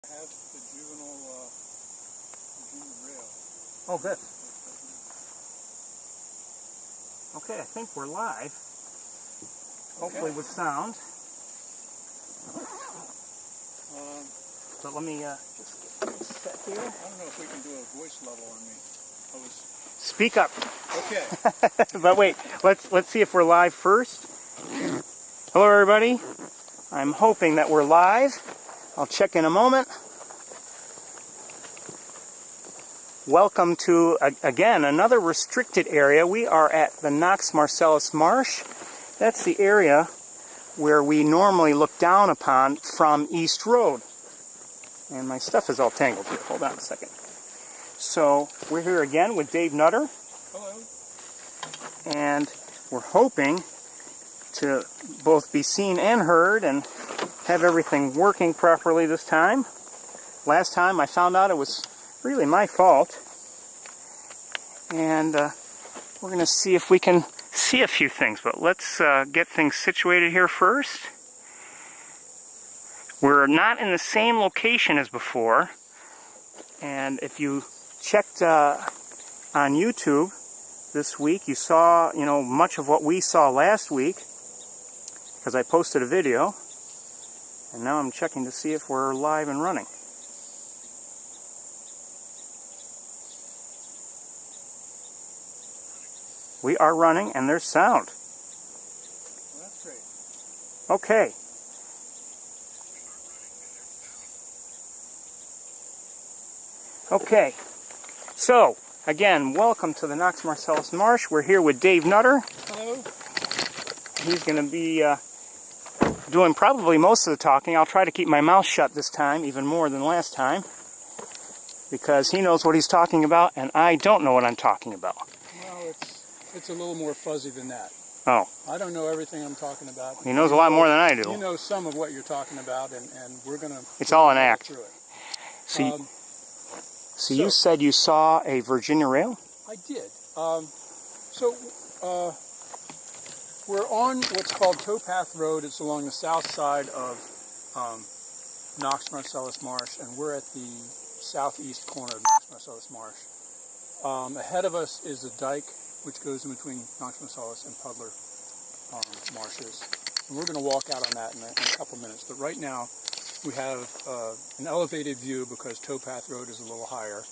Have the juvenile rail. Oh, good. Okay, I think we're live. Hopefully with sound. But let me just get set here. I don't know if we can do a voice level on me. Speak up. Okay. But wait, let's see if we're live first. Hello, everybody. I'm hoping that we're live. I'll check in a moment. Welcome to, again, another restricted area. We are at the Knox Marcellus Marsh. That's the area where we normally look down upon from East Road. And my stuff is all tangled here. Hold on a second. So, we're here again with Dave Nutter. Hello. And we're hoping to both be seen and heard and have everything working properly this time. Last time I found out it was really my fault. And we're going to see if we can see a few things. But let's get things situated here first. We're not in the same location as before. And if you checked on YouTube this week, you saw, much of what we saw last week, because I posted a video. And now I'm checking to see if we're live and running. We are running, and there's sound. Well, that's great. Okay. Okay. So, again, welcome to the Knox Marcellus Marsh. We're here with Dave Nutter. Hello. He's going to be doing probably most of the talking. I'll try to keep my mouth shut this time, even more than last time, because he knows what he's talking about, and I don't know what I'm talking about. Well, it's a little more fuzzy than that. Oh. I don't know everything I'm talking about. He knows a lot more than I do. You know some of what you're talking about, and we're going to... It's all an act. Through it. So you said you saw a Virginia rail? I did. We're on what's called Towpath Road. It's along the south side of Knox Marcellus Marsh, and we're at the southeast corner of Knox Marcellus Marsh. Ahead of us is a dike which goes in between Knox Marcellus and Puddler marshes. And we're going to walk out on that in a couple minutes. But right now we have an elevated view because Towpath Road is a little higher.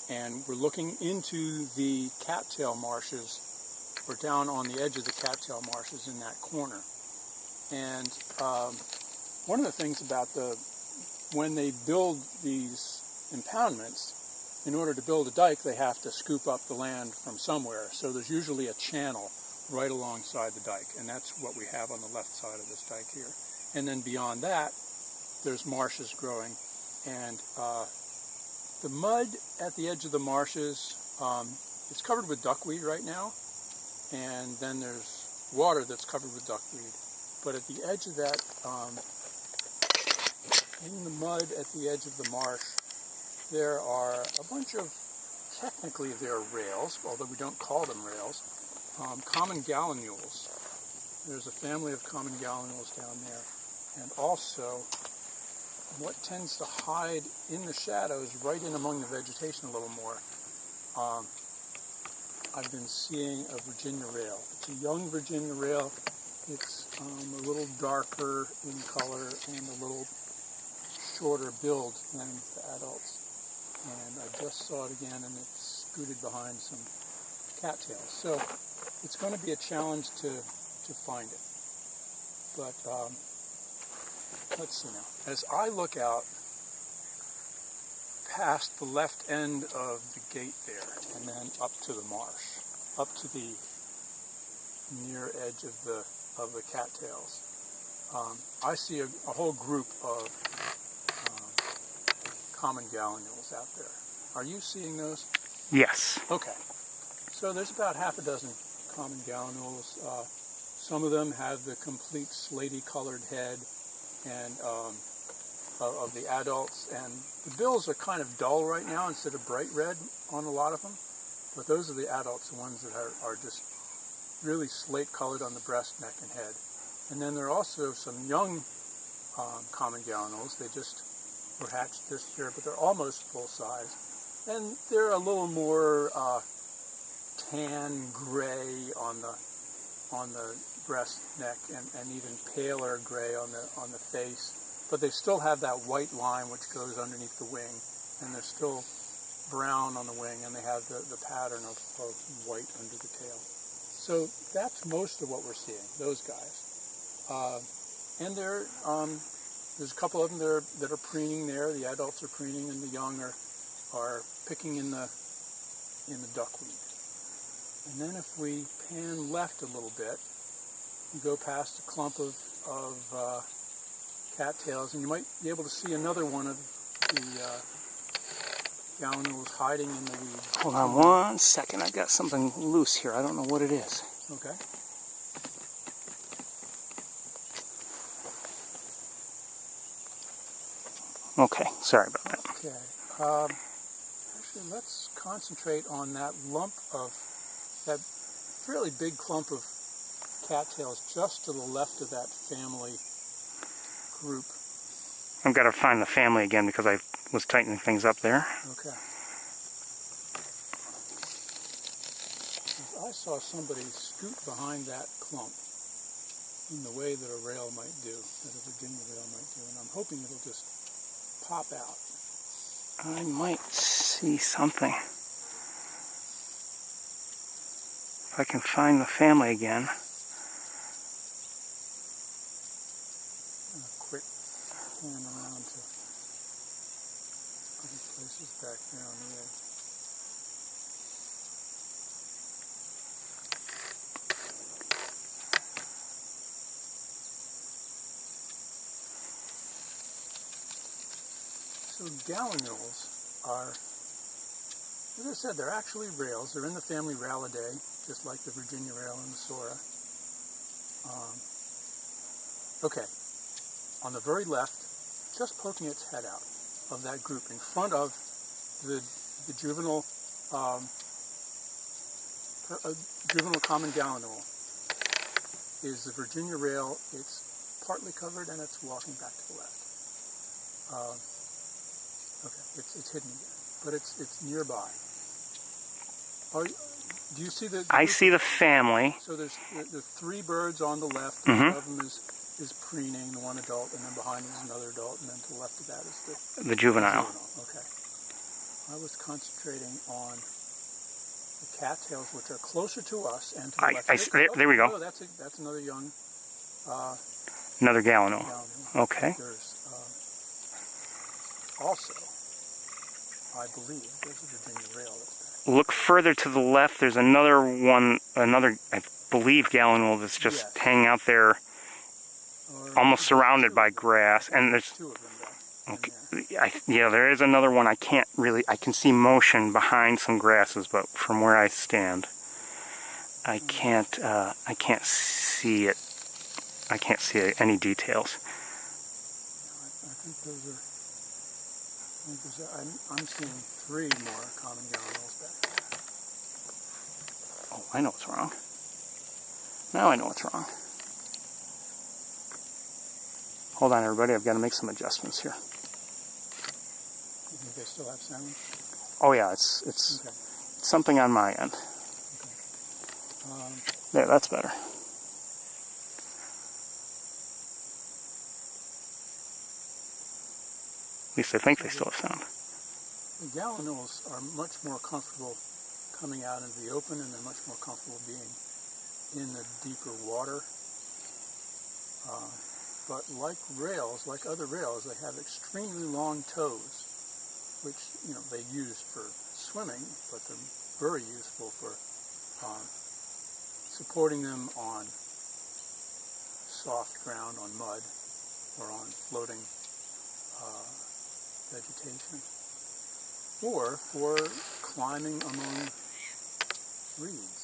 And we're looking into the cattail marshes. We're down on the edge of the cattail marshes in that corner. And one of the things about when they build these impoundments, in order to build a dike, they have to scoop up the land from somewhere. So there's usually a channel right alongside the dike, and that's what we have on the left side of this dike here. And then beyond that, there's marshes growing. And the mud at the edge of the marshes, it's covered with duckweed right now. And then there's water that's covered with duckweed. But at the edge of that, in the mud at the edge of the marsh, there are a bunch of, technically they're rails, although we don't call them rails, common gallinules. There's a family of common gallinules down there. And also, what tends to hide in the shadows, right in among the vegetation a little more, I've been seeing a Virginia rail. It's a young Virginia rail. It's a little darker in color and a little shorter build than the adults. And I just saw it again, and it's scooted behind some cattails. So it's going to be a challenge to find it. But let's see now. As I look out past the left end of the gate there, and then up to the marsh, up to the near edge of the cattails, I see a whole group of common gallinules out there. Are you seeing those? Yes. Okay. So there's about half a dozen common gallinules. Some of them have the complete slaty colored head and of the adults, and the bills are kind of dull right now instead of bright red on a lot of them. But those are the adults, the ones that are just really slate colored on the breast, neck, and head. And then there are also some young common gallinules. were hatched this year, but they're almost full size. And they're a little more tan gray on the breast, neck, and even paler gray on the face. But they still have that white line which goes underneath the wing, and they're still brown on the wing, and they have the pattern of white under the tail. So that's most of what we're seeing, those guys. And there's a couple of them that are preening there. The adults are preening, and the young are picking in the duckweed. And then if we pan left a little bit, you go past a clump of cattails, and you might be able to see another one of the gallinules hiding in the weeds. Hold on one second. I got something loose here. I don't know what it is. Okay. Okay, sorry about that. Okay. Actually, let's concentrate on that fairly big clump of cattails just to the left of that family group. I've got to find the family again because I was tightening things up there. Okay. I saw somebody scoot behind that clump in the way that a rail might do, that a Virginia rail might do, and I'm hoping it'll just pop out. I might see something. If I can find the family again. A quick pan around to other places back there on the edge. So gallinules are, as I said, they're actually rails. They're in the family Rallidae, just like the Virginia rail and the Sora. Okay, on the very left, just poking its head out of that group, in front of the juvenile juvenile common gallinule, is the Virginia rail. It's partly covered and it's walking back to the left. Okay, it's hidden again, but it's nearby. Do you see the I see the family. So there's three birds on the left. Mm-hmm. One of them is preening, the one adult, and then behind is another adult, and then to the left of that is The juvenile. Okay. I was concentrating on the cattails, which are closer to us and to the left. There we go. Oh, that's another young. Another gallinule. Okay. There's also, I believe, there's a Virginia rail that's back. Look further to the left. There's another one, I believe, gallinule that's just hanging out there, almost surrounded by grass. And there's two of them back in there. yeah, there is another one. I can see motion behind some grasses, but from where I stand, I can't see it. I can't see any details. I think those are. I'm seeing three more common gallinules back there. Oh, I know what's wrong. Now I know what's wrong. Hold on, everybody. I've got to make some adjustments here. You think they still have sound? Oh yeah, it's Okay. something on my end. Okay. There, that's better. At least I think they still have sound. The gallinules are much more comfortable coming out into the open, and they're much more comfortable being in the deeper water. But like rails, like other rails, they have extremely long toes, which they use for swimming, but they're very useful for supporting them on soft ground, on mud, or on floating vegetation, or for climbing among reeds.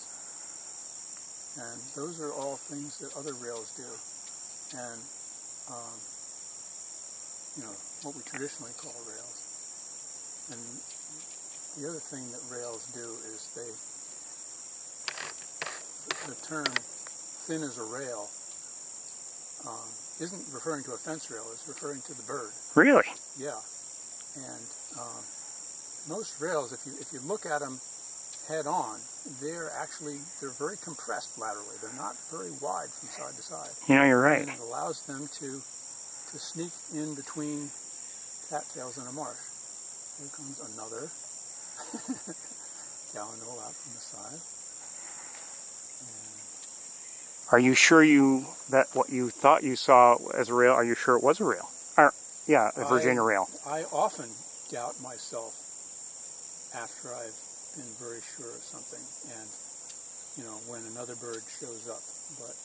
And those are all things that other rails do. And what we traditionally call rails. And the other thing that rails do is the term thin as a rail isn't referring to a fence rail, it's referring to the bird. Really? Yeah. And most rails, if you look at them head on, they're very compressed laterally. They're not very wide from side to side. You know, you're right. And it allows them to sneak in between cattails in a marsh. Here comes another gallinule out from the side. Are you sure that what you thought you saw as a rail, are you sure it was a rail? Yeah, a Virginia rail. I often doubt myself after I've been very sure of something, and when another bird shows up. But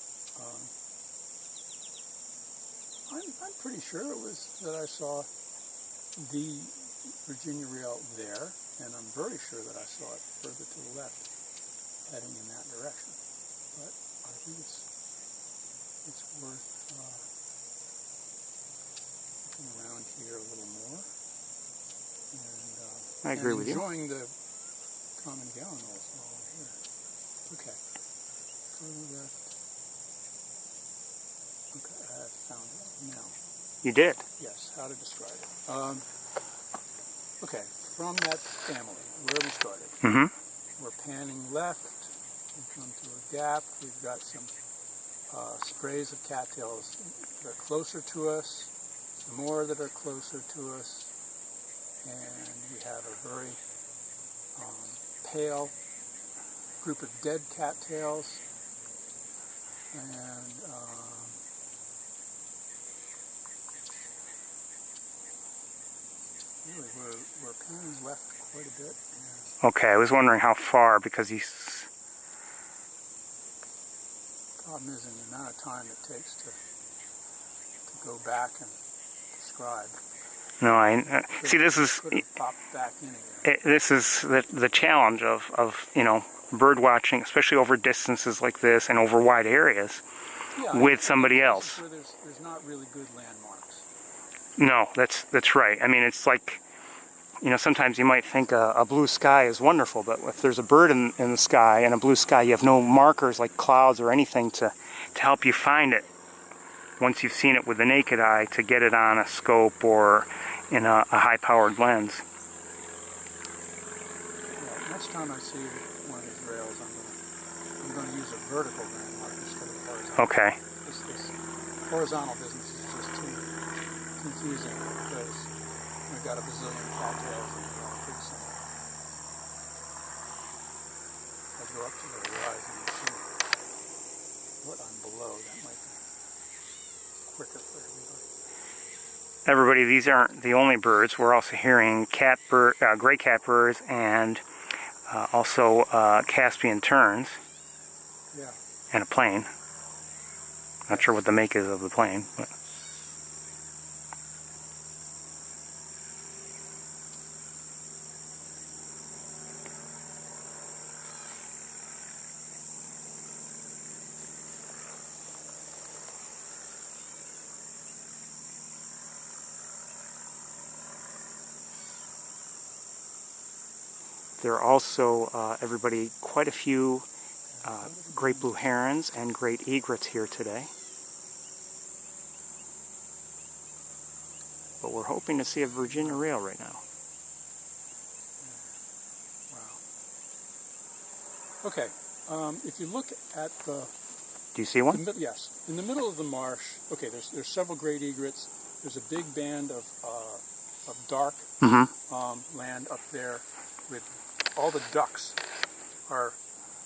I'm pretty sure it was that I saw the Virginia rail there, and I'm very sure that I saw it further to the left, heading in that direction. But I think it's worth looking around here a little more, and I agree with you. Enjoying the common gallinables all over here. Okay, further left. Okay, I found it now. You did? Yes, how to describe it. Okay, from that family, where we started, we're panning left. We come to a gap. We've got some sprays of cattails that are closer to us, some more that are closer to us, and we have a very pale group of dead cattails, and really we're panning left quite a bit. Okay, I was wondering how far, because he's... Problem is in the amount of time it takes to go back and describe. No, see, this is... Pop back in again. This is the challenge of bird watching, especially over distances like this and over wide areas, with somebody else. Where there's not really good landmarks. No, that's right. I mean, it's like, sometimes you might think a blue sky is wonderful, but if there's a bird in the sky and a blue sky, you have no markers like clouds or anything to help you find it once you've seen it with the naked eye, to get it on a scope or in a high-powered lens. Well, next time I see one of these rails, I'm going to use a vertical landmark instead of horizontal. Okay. This horizontal business is just too confusing because we've got a bazillion cattails and we're all pretty similar. I'll go up to the horizon and see what I'm below. That might be quicker for everybody. Everybody, these aren't the only birds. We're also hearing gray catbirds and also Caspian terns. Yeah. And a plane. Not sure what the make is of the plane, but... There are also, everybody, quite a few great blue herons and great egrets here today. But we're hoping to see a Virginia rail right now. Wow. Okay, if you look at the... Do you see one? Yes. In the middle of the marsh, okay, there's several great egrets. There's a big band of dark land up there with all the ducks are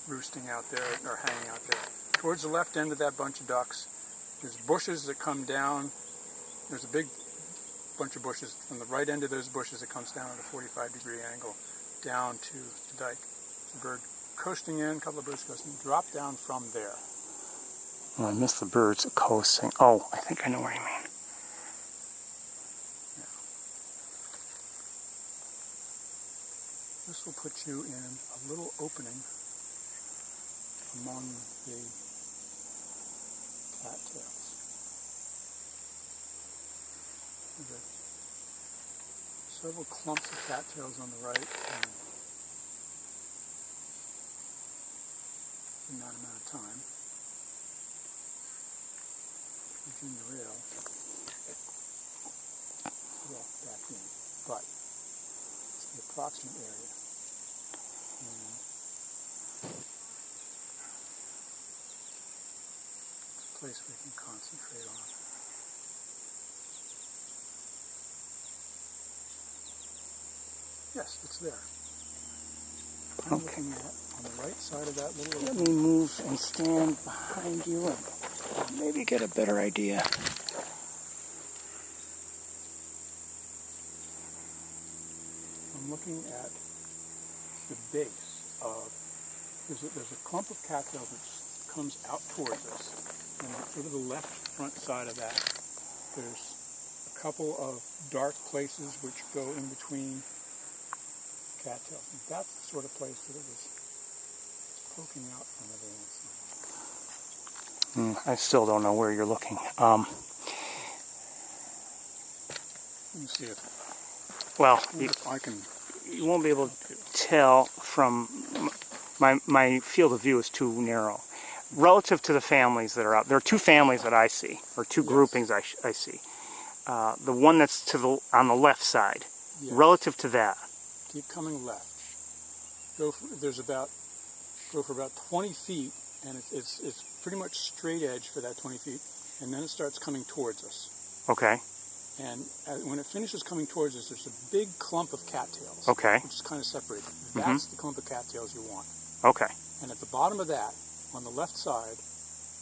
roosting out there, or hanging out there. Towards the left end of that bunch of ducks, there's bushes that come down. There's a big bunch of bushes. From the right end of those bushes, it comes down at a 45-degree angle down to the dike. The bird coasting in, a couple of birds coasting, drop down from there. Oh, I missed the birds coasting. Oh, I think I know what you mean. This will put you in a little opening among the cattails. There are several clumps of cattails on the right, and in that amount of time, Virginia rail walk back in. But the approximate area. And it's a place we can concentrate on. Yes, it's there. I'm looking at on the right side of that little... Let me move and stand behind you and maybe get a better idea. I'm looking at the base of... There's a clump of cattails which comes out towards us. And sort of the left front side of that, there's a couple of dark places which go in between cattails. And that's the sort of place that it was poking out from every once in a while. I still don't know where you're looking. Let me see if Well, I can... you won't be able to tell from my field of view is too narrow. Relative to the families that are out, there are two families that I see, or two groupings I see. The one that's on the left side, relative to that. Keep coming left. Go for about 20 feet, and it's pretty much straight edge for that 20 feet, and then it starts coming towards us. Okay. And when it finishes coming towards us, there's a big clump of cattails. Okay. Which is kind of separated. That's the clump of cattails you want. Okay. And at the bottom of that, on the left side,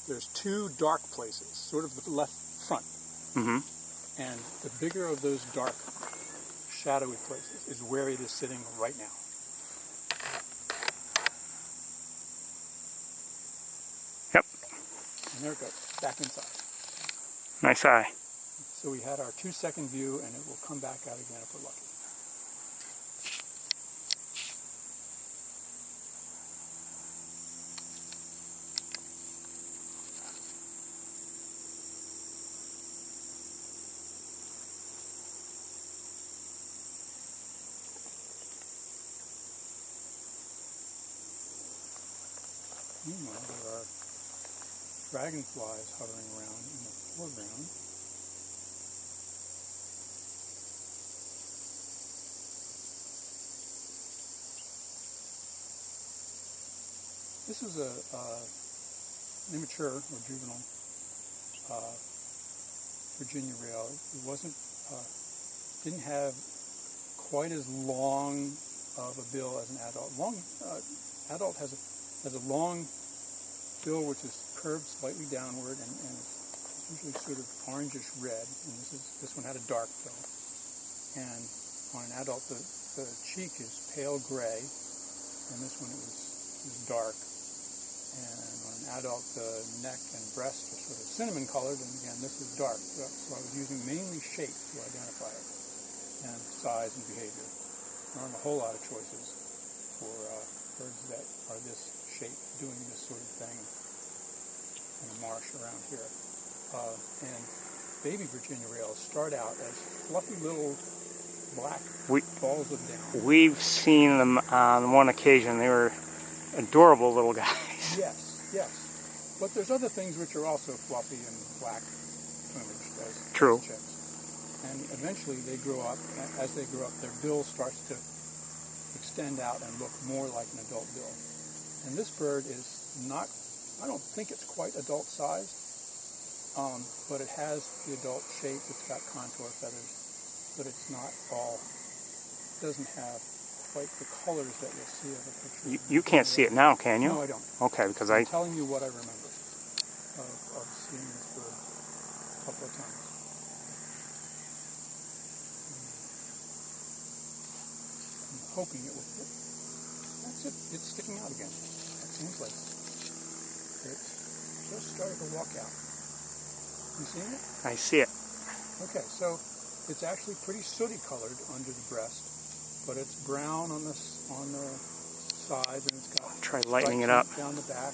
there's two dark places, sort of the left front. Mm-hmm. And the bigger of those dark, shadowy places is where it is sitting right now. Yep. And there it goes, back inside. Nice eye. So we had our 2-second view, and it will come back out again if we're lucky. Meanwhile, there are dragonflies hovering around in the foreground. This is an immature or juvenile Virginia rail. It didn't have quite as long of a bill as an adult. Adult has a long bill which is curved slightly downward and it's usually sort of orangish red. And this one had a dark bill. And on an adult, the cheek is pale gray, and this one is dark. And on an adult, the neck and breast are sort of cinnamon colored, and again, this is dark. So I was using mainly shape to identify it, and size and behavior. There aren't a whole lot of choices for birds that are this shape, doing this sort of thing in the marsh around here. And baby Virginia rails start out as fluffy little black balls of down. We've seen them on one occasion. They were adorable little guys. Yes, yes. But there's other things which are also fluffy and black plumage as chicks. And eventually they grow up. As they grow up, their bill starts to extend out and look more like an adult bill. And this bird is not, I don't think it's quite adult sized, but it has the adult shape. It's got contour feathers, but it's not all, it doesn't have quite the colors that you'll see of a picture. You can't see it now, can you? No, I don't. Okay, because I'm telling you what I remember of seeing this bird a couple of times. I'm hoping it will fit. That's it. It's sticking out again. That seems like it's just started to walk out. You seeing it? I see it. Okay, so it's actually pretty sooty colored under the breast, but it's brown on the sides, and it's got try lightening it up down the back.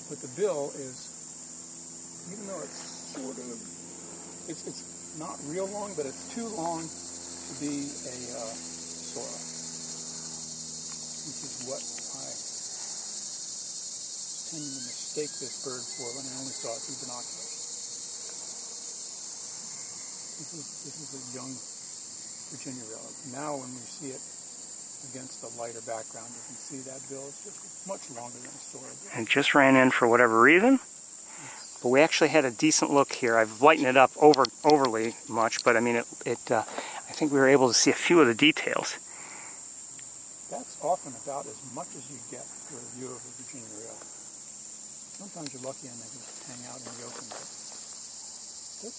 But the bill is, even though it's sort of, it's not real long, but it's too long to be a sora, which is what I was tending to mistake this bird for when I only saw it through binoculars. This is a young Virginia rail. Now when we see it against the lighter background. You can see that bill is just much longer than a story bill. And it just ran in for whatever reason. But we actually had a decent look here. I've lightened it up overly much, but I mean, I think we were able to see a few of the details. That's often about as much as you get for a view of a Virginia rail. Sometimes you're lucky and they can hang out in the open, but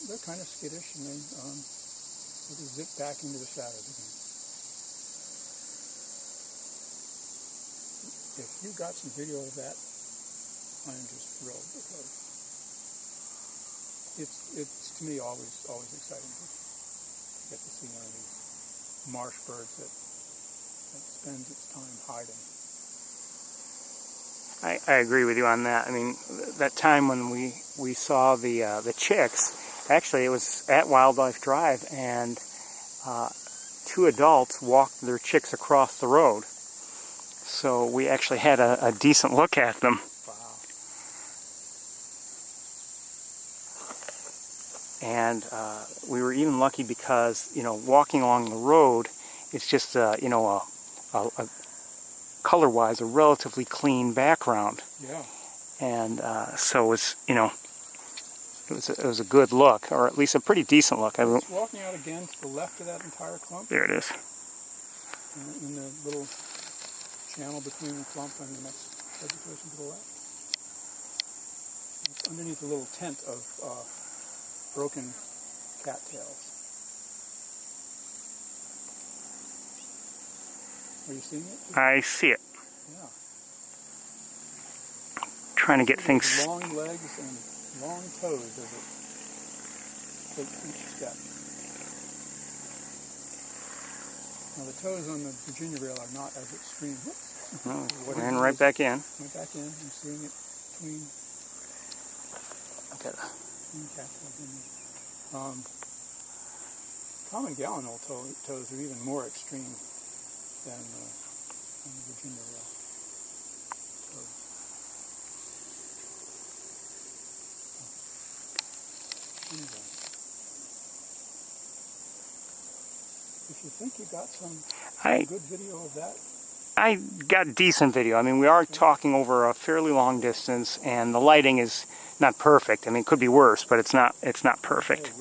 they're kind of skittish and they zip back into the shadows again. If you got some video of that, I'm just thrilled because it's to me always exciting to get to see one of these marsh birds that spends its time hiding. I agree with you on that. I mean, that time when we saw the chicks, actually it was at Wildlife Drive, and 2 adults walked their chicks across the road. So we actually had a decent look at them. Wow. And we were even lucky because, you know, walking along the road, it's just, you know, a color-wise, a relatively clean background. Yeah. And so it was, you know, it was a good look, or at least a pretty decent look. It's walking out again to the left of that entire clump. There it is. In the little channel between the clump and the next vegetation to the left. It's underneath a little tent of broken cattails. Are you seeing it? I see it. Yeah. Trying to get things... Long legs and long toes as it takes each step. Now the toes on the Virginia rail are not as extreme. Oh, ran right back in. Went back in. I'm seeing it between cattails. Common gallinule toes are even more extreme than the Virginia rail toes. Anyway, if you think you got some good video of that, I got decent video. I mean, we are talking over a fairly long distance, and the lighting is not perfect. I mean, it could be worse, but it's not perfect.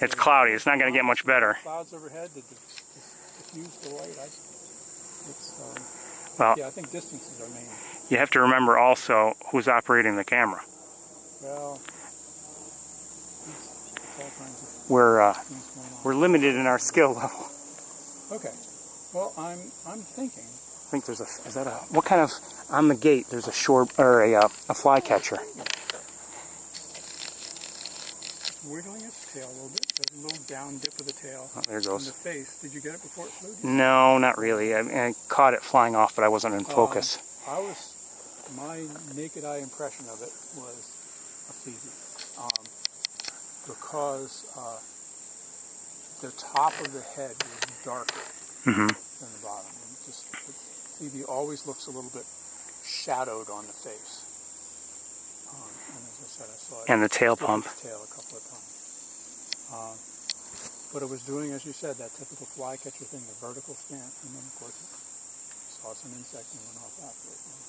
It's cloudy. It's not going to get much better. Clouds overhead that diffuse the light. Well, yeah, I think distances are main. You have to remember also who's operating the camera. Well, all kinds of we're limited in our skill level. Okay. Well, I'm thinking. I think there's what kind of, on the gate there's a shore, or a flycatcher. Wiggling its tail a little bit. There's a little down dip of the tail. Oh, there it goes. In the face. Did you get it before it flew? No, not really. I caught it flying off, but I wasn't in focus. My naked eye impression of it was a phoebe. Because the top of the head was darker than the bottom. The phoebe always looks a little bit shadowed on the face. And as I said, I saw it. And the tail pump. Tail a couple of times. But it was doing, as you said, that typical flycatcher thing, the vertical scan, and then of course it saw some insect and went off after it. And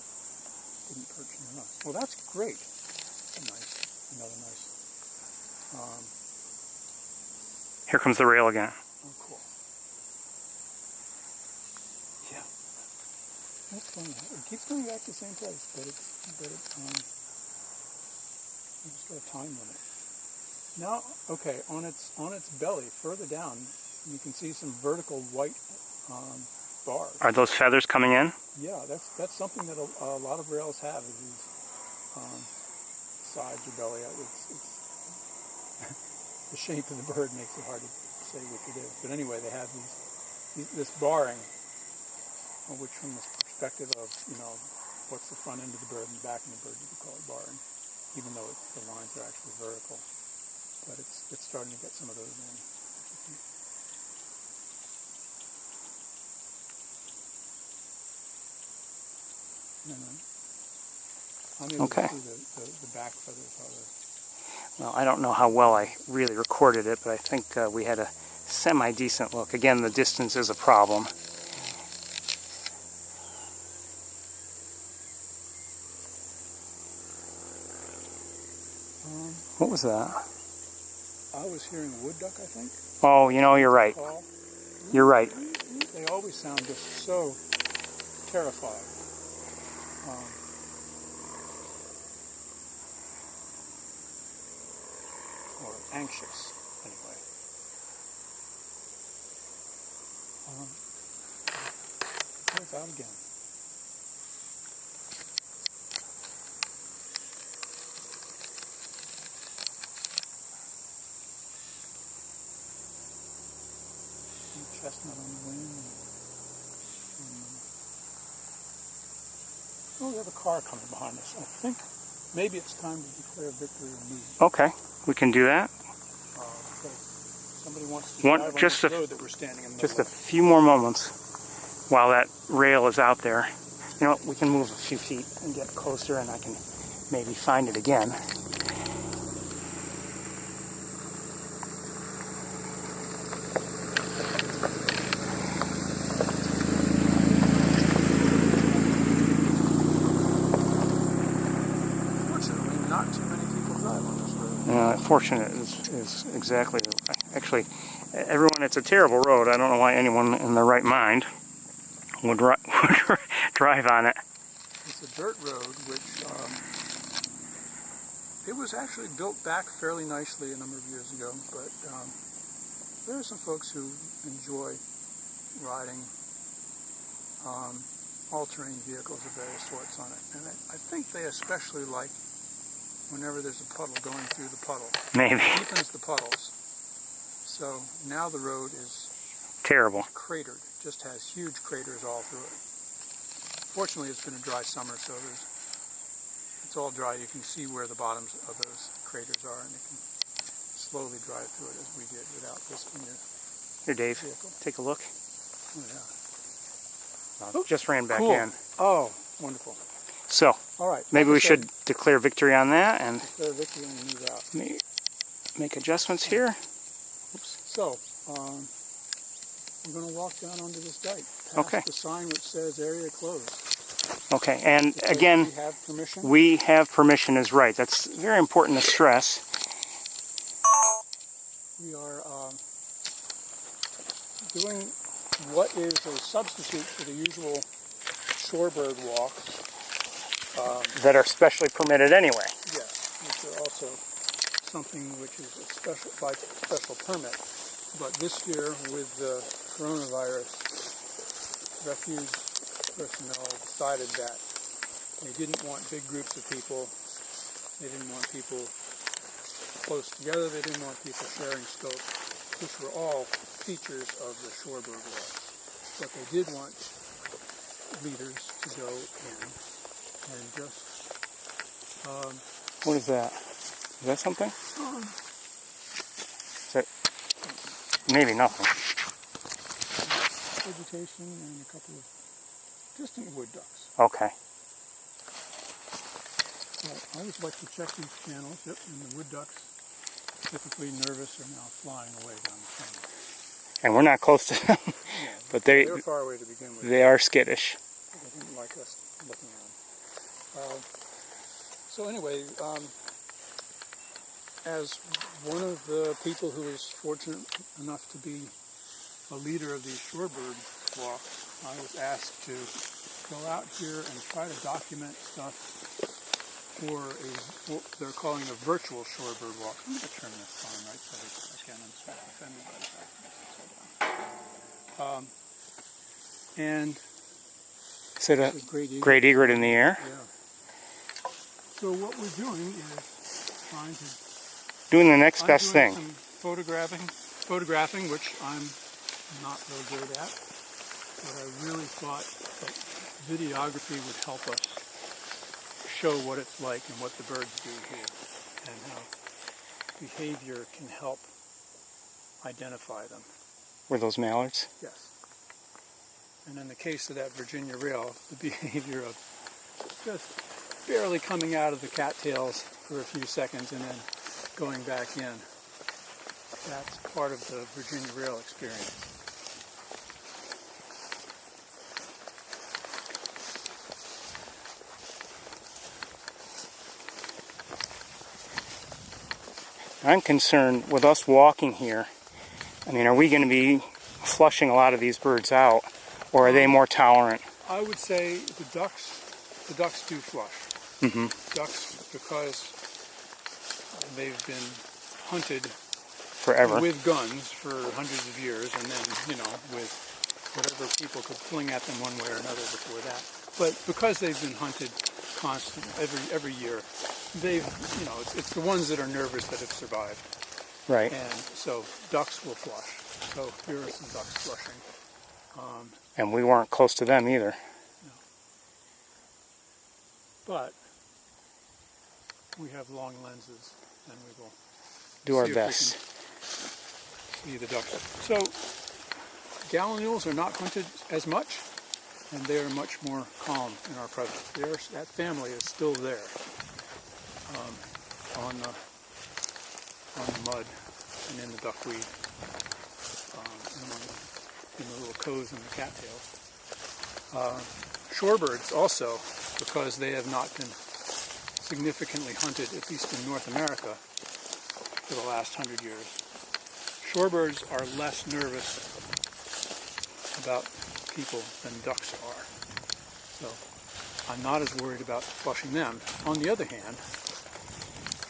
didn't perch in the nest. Well, that's great. Another nice. Here comes the rail again. Oh, cool. Yeah. That's funny. It keeps going back to the same place, but I just got a time limit. Now, okay, on its belly, further down, you can see some vertical white bars. Are those feathers coming in? Yeah, that's something that a lot of rails have. Is these sides or belly. It's the shape of the bird makes it hard to say which it is. But anyway, they have this barring, which from the perspective of, you know, what's the front end of the bird and the back end of the bird, you could call it barring, even though the lines are actually vertical. But it's starting to get some of those in. And I'm able to see the back feathers are there. Well, I don't know how well I really recorded it, but I think we had a semi-decent look. Again, the distance is a problem. What was that? I was hearing a wood duck, I think. Oh, you know, you're right. Call. You're right. They always sound just so terrified. Or anxious, anyway. There's that again. Chestnut on the wing. Oh, we have a car coming behind us. I think maybe it's time to declare victory or move. Okay, we can do that. Because somebody wants to drive on this road that we're standing in the Just middle a few more moments while that rail is out there. You know what, we can move a few feet and get closer and I can maybe find it again. Fortunately, not too many people drive on this road. Fortunate is exactly, actually, everyone, it's a terrible road. I don't know why anyone in their right mind would drive on it. It's a dirt road, which it was actually built back fairly nicely a number of years ago, but there are some folks who enjoy riding all-terrain vehicles of various sorts on it, and I think they especially like whenever there's a puddle going through the puddle. Maybe. It deepens the puddles. So now the road is Terrible. cratered, just has huge craters all through it. Fortunately, it's been a dry summer, so it's all dry. You can see where the bottoms of those craters are, and you can slowly drive through it as we did without risking your Here, Dave, vehicle. take a look. Oh, yeah. Just ran back Cool. in. Oh, wonderful. So, All right. maybe like I we said, should declare victory on that and declare victory and move out. make adjustments here. So, we're going to walk down onto this dike, past Okay. the sign which says area closed. Okay, and Because again, we have permission. we have permission is right. That's very important to stress. We are doing what is a substitute for the usual shorebird walks. That are specially permitted anyway. Yes, which are also something which is a special by special permit. But this year, with the coronavirus, refuge personnel decided that they didn't want big groups of people. They didn't want people close together. They didn't want people sharing scope, which were all features of the shorebird walks. But they did want leaders to go in and just What is that? Is that something? Is that maybe nothing? vegetation and a couple of distant wood ducks. Okay. Well, I always like to check these channels. Yep, and the wood ducks, typically nervous, are now flying away down the channel. And we're not close to them, Yeah, but they were far away to begin with. they are skittish. They didn't like us looking at them. So anyway, as one of the people who is fortunate enough to be a leader of these shorebird walks, I was asked to go out here and try to document stuff for what they're calling a virtual shorebird walk. I'm going to turn this on right so I can offend me by the fact that and Is it a this is great eagle. great egret in the air? Yeah. So what we're doing is trying to Doing the next I'm best doing thing. some photographing, which I'm not real good at, but I really thought that videography would help us show what it's like and what the birds do here, and how behavior can help identify them. Were those mallards? Yes. And in the case of that Virginia rail, the behavior of just barely coming out of the cattails for a few seconds and then going back in. That's part of the Virginia rail experience. I'm concerned with us walking here. I mean, are we going to be flushing a lot of these birds out, or are they more tolerant? I would say the ducks do flush. Mm-hmm. Ducks, because they've been hunted Forever. with guns for hundreds of years, and then, with whatever people could fling at them one way or another before that. But because they've been hunted constantly, every year, they've, it's the ones that are nervous that have survived. Right. And so ducks will flush. So here are some ducks flushing. And we weren't close to them either. No. But we have long lenses, and we will do our best. See the ducks. So gallinules are not hunted as much, and they are much more calm in our presence. That family is still there on the mud and in the duckweed, in the little coves and the cattails. Shorebirds also, because they have not been significantly hunted, at least in North America, for the last 100 years. Shorebirds are less nervous about people than ducks are. So I'm not as worried about flushing them. On the other hand,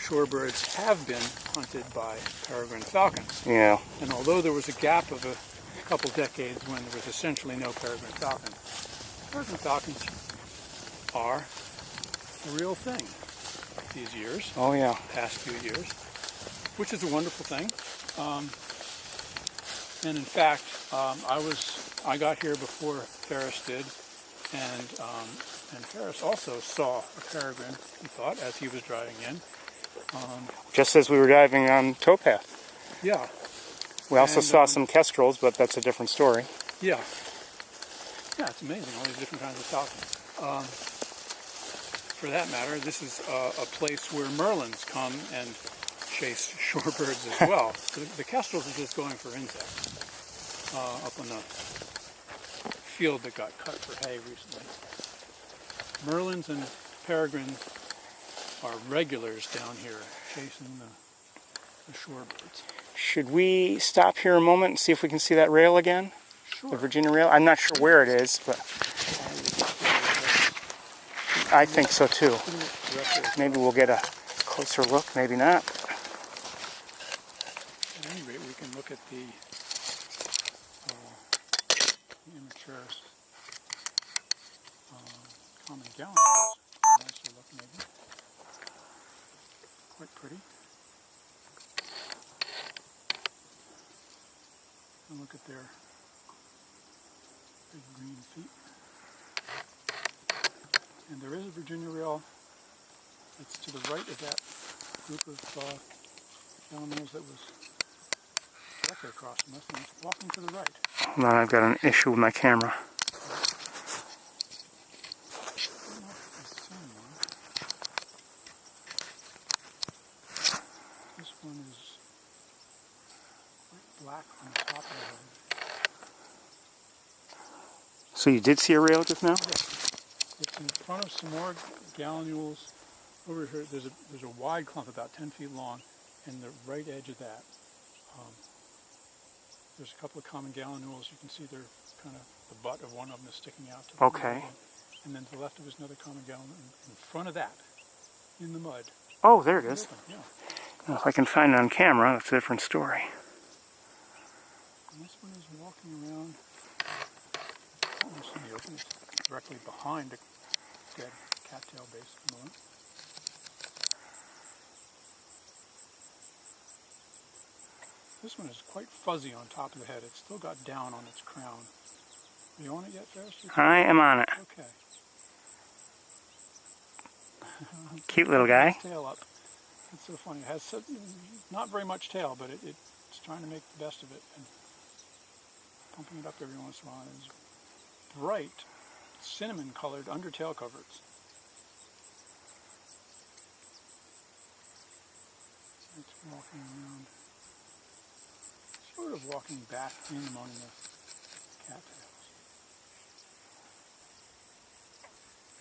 shorebirds have been hunted by peregrine falcons. Yeah. And although there was a gap of a couple decades when there was essentially no peregrine falcon falcons are a real thing these years. Oh yeah. Past few years, which is a wonderful thing. And in fact, I got here before Ferris did, and Ferris also saw a peregrine, he thought, as he was driving in. Just as we were driving on towpath. Yeah. We also saw some kestrels, but that's a different story. Yeah. Yeah, it's amazing, all these different kinds of falcons. For that matter, this is a place where merlins come and chase shorebirds as well. The kestrels are just going for insects up on the field that got cut for hay recently. Merlins and peregrines are regulars down here chasing the shorebirds. Should we stop here a moment and see if we can see that rail again? Sure. The Virginia rail? I'm not sure where it is, but I think so too. Maybe we'll get a closer look, maybe not. At any rate, we can look at the immature common gallinules. Nicer look, maybe. Quite pretty. And look at their big green feet. And there is a Virginia rail that's to the right of that group of gallinules that was directly across from us, and it's walking to the right. Hold on, I've got an issue with my camera. This one is quite black on the top of the head. So you did see a rail just now? Yes. It's in front of some more gallinules. Over here, there's a wide clump about 10 feet long, and the right edge of that, there's a couple of common gallinules. You can see they're kind of, the butt of one of them is sticking out. To Okay. And then to the left of it is another common gallinule. In front of that, in the mud. Oh, there it is. Yeah. Well, if I can find it on camera, that's a different story. And this one is walking around, almost in the open. It's directly behind a dead cattail base at the moment. This one is quite fuzzy on top of the head. It's still got down on its crown. Are you on it yet, Ferris? I am on it. Okay. Cute little guy. Tail up. It's so funny. It has not very much tail, but it's trying to make the best of it and pumping it up every once in a while. It's bright, cinnamon-colored undertail coverts. It's walking around, sort of walking back in among the cattails.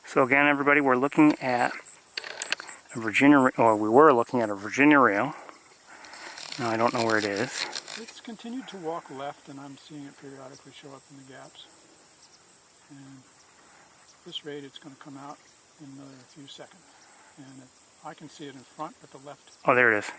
So again, everybody, we're looking at a Virginia, or we were looking at a Virginia rail. No, I don't know where it is. It's continued to walk left, and I'm seeing it periodically show up in the gaps. And at this rate, it's going to come out in another few seconds. And I can see it in front at the left. Oh, there it is.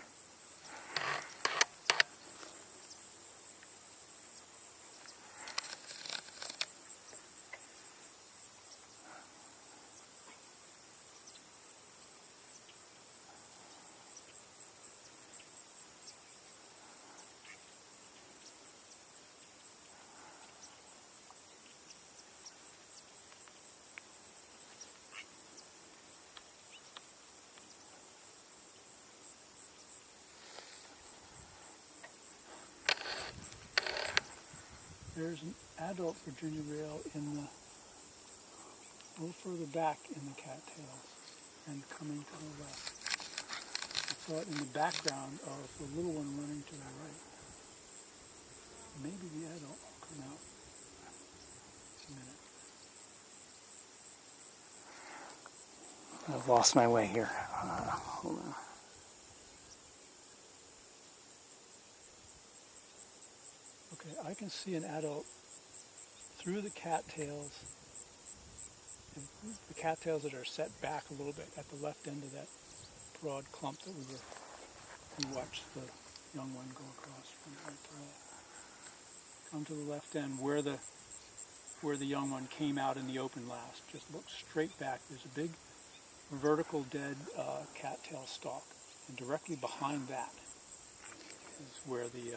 There's an adult Virginia rail a little further back in the cattails and coming to the left. I saw it in the background of the little one running to the right. Maybe the adult will come out in a minute. I've lost my way here. Hold on. Okay, I can see an adult through the cattails. The cattails that are set back a little bit at the left end of that broad clump that we watched the young one go across from right to left. Come to the left end where the young one came out in the open last. Just look straight back. There's a big vertical dead cattail stalk, and directly behind that is where the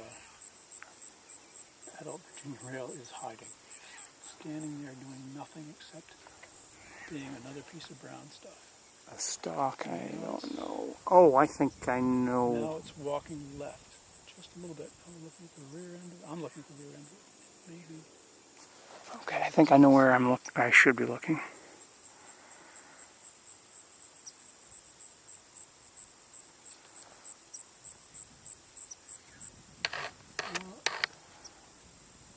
adult Virginia rail is hiding. Standing there doing nothing except being another piece of brown stuff. A stalk, I don't know. Oh, I think I know. Now it's walking left, just a little bit. I'm looking at the rear end of it. I'm looking at the rear end of it. Maybe. Okay, I think I know where I should be looking.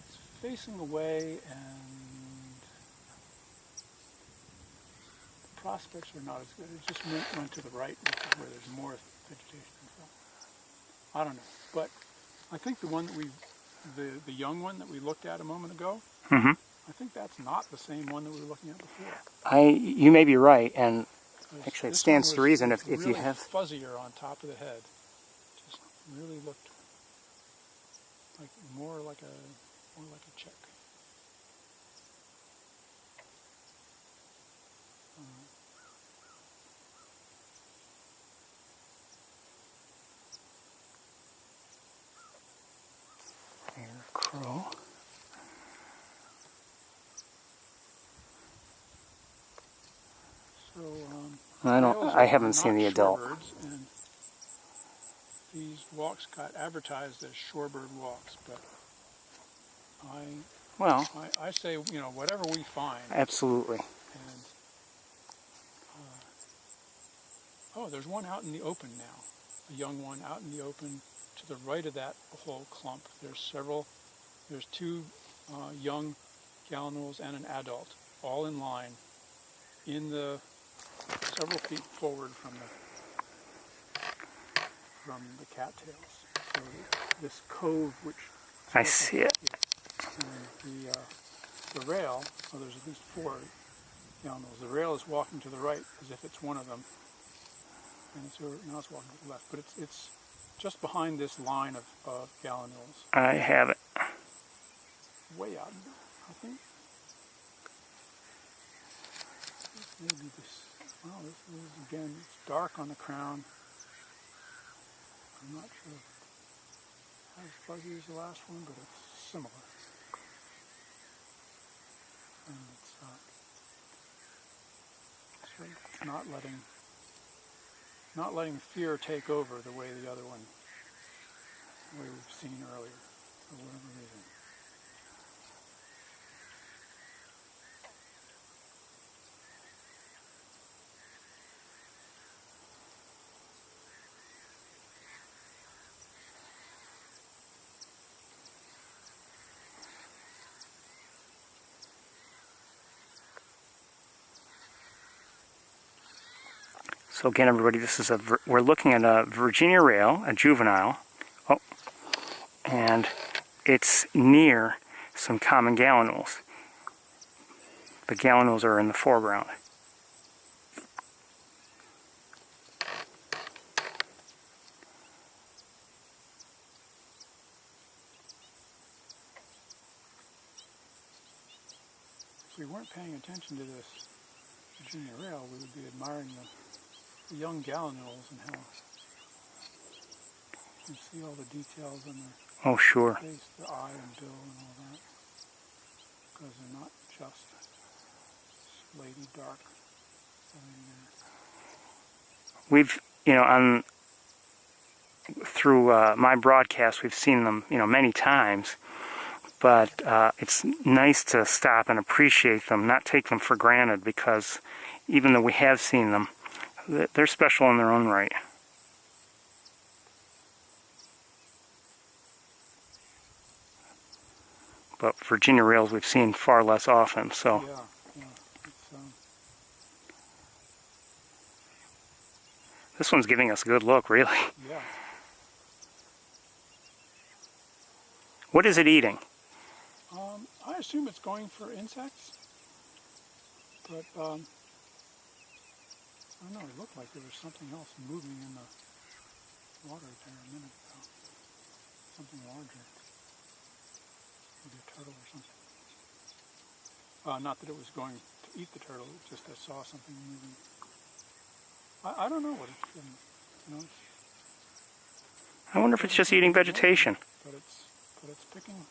It's facing away, and the prospects are not as good. It just went to the right, which is where there's more vegetation in front. I don't know, but I think the one that the young one that we looked at a moment ago, Mm-hmm. I think that's not the same one that we were looking at before. You may be right, and actually it This stands one to was reason if really you have... fuzzier on top of the head. Just really looked like more like a chick. Crow. So I haven't seen the adult. And these walks got advertised as shorebird walks, but I say, whatever we find. Absolutely. And there's one out in the open now, a young one out in the open to the right of that whole clump. There's two young gallinules and an adult, all in line, in the several feet forward from the cattails. So this cove, which I see it. and the rail. Well, there's at least 4 gallinules. The rail is walking to the right as if it's one of them, and now it's walking to the left. But it's just behind this line of gallinules. I have it. Way out, I think. Maybe this. Well, this is again. It's dark on the crown. I'm not sure as fuzzy as the last one, but it's similar. And it's sort of not letting fear take over the way the other one, the way we've seen earlier, for whatever reason. So again, everybody, we're looking at a Virginia rail, a juvenile. Oh, and it's near some common gallinules. The gallinules are in the foreground. If we weren't paying attention to this Virginia rail, we would be admiring the young gallinules and how you can see all the details in their Oh, sure. face, the eye and bill and all that, because they're not just slaty dark. We've, through my broadcast, we've seen them, many times. But it's nice to stop and appreciate them, not take them for granted, because even though we have seen them, they're special in their own right. But Virginia rails we've seen far less often, so. Yeah. This one's giving us a good look, really. Yeah. What is it eating? I assume it's going for insects, but I don't know, it looked like there was something else moving in the water there a minute ago. Something larger. Maybe a turtle or something. Not that it was going to eat the turtle, it's just I saw something moving. I don't know what it's doing. I wonder if it's just eating vegetation. But it's picking.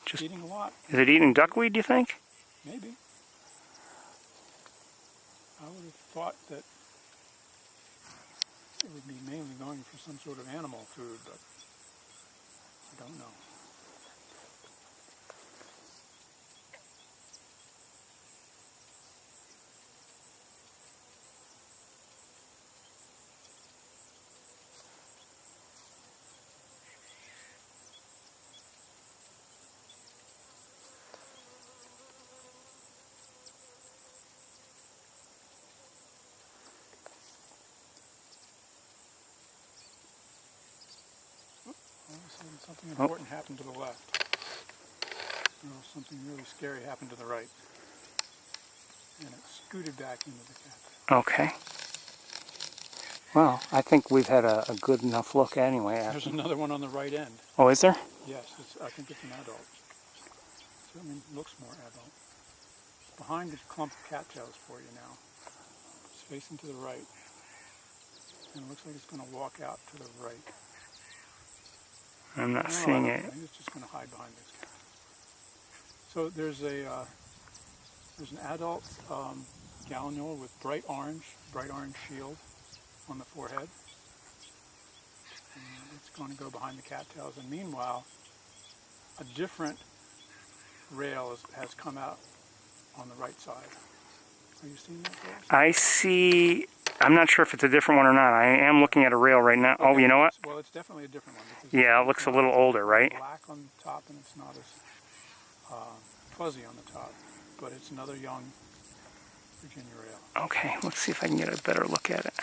Just eating a lot. Is it eating duckweed, do you think? Maybe. I would have thought that it would be mainly going for some sort of animal food, but I don't know. All of a sudden, something important happened to the left. Something really scary happened to the right. And it scooted back into the cat. Okay. Well, I think we've had a good enough look anyway. There's another one on the right end. Oh, is there? Yes, I think it's an adult. Certainly looks more adult. Behind this clump of cattails for you now. It's facing to the right. And it looks like it's going to walk out to the right. I'm not seeing I it. think it's just going to hide behind this cat. So there's an adult gallinule with bright orange shield on the forehead. And it's going to go behind the cattails. And meanwhile, a different rail has come out on the right side. Are you seeing that, Ferris? I see. I'm not sure if it's a different one or not. I am looking at a rail right now. Okay. Oh, you know what? Well, it's definitely a different one. Yeah, it looks a little older, right? Black on the top, and it's not as fuzzy on the top. But it's another young Virginia rail. Okay, let's see if I can get a better look at it.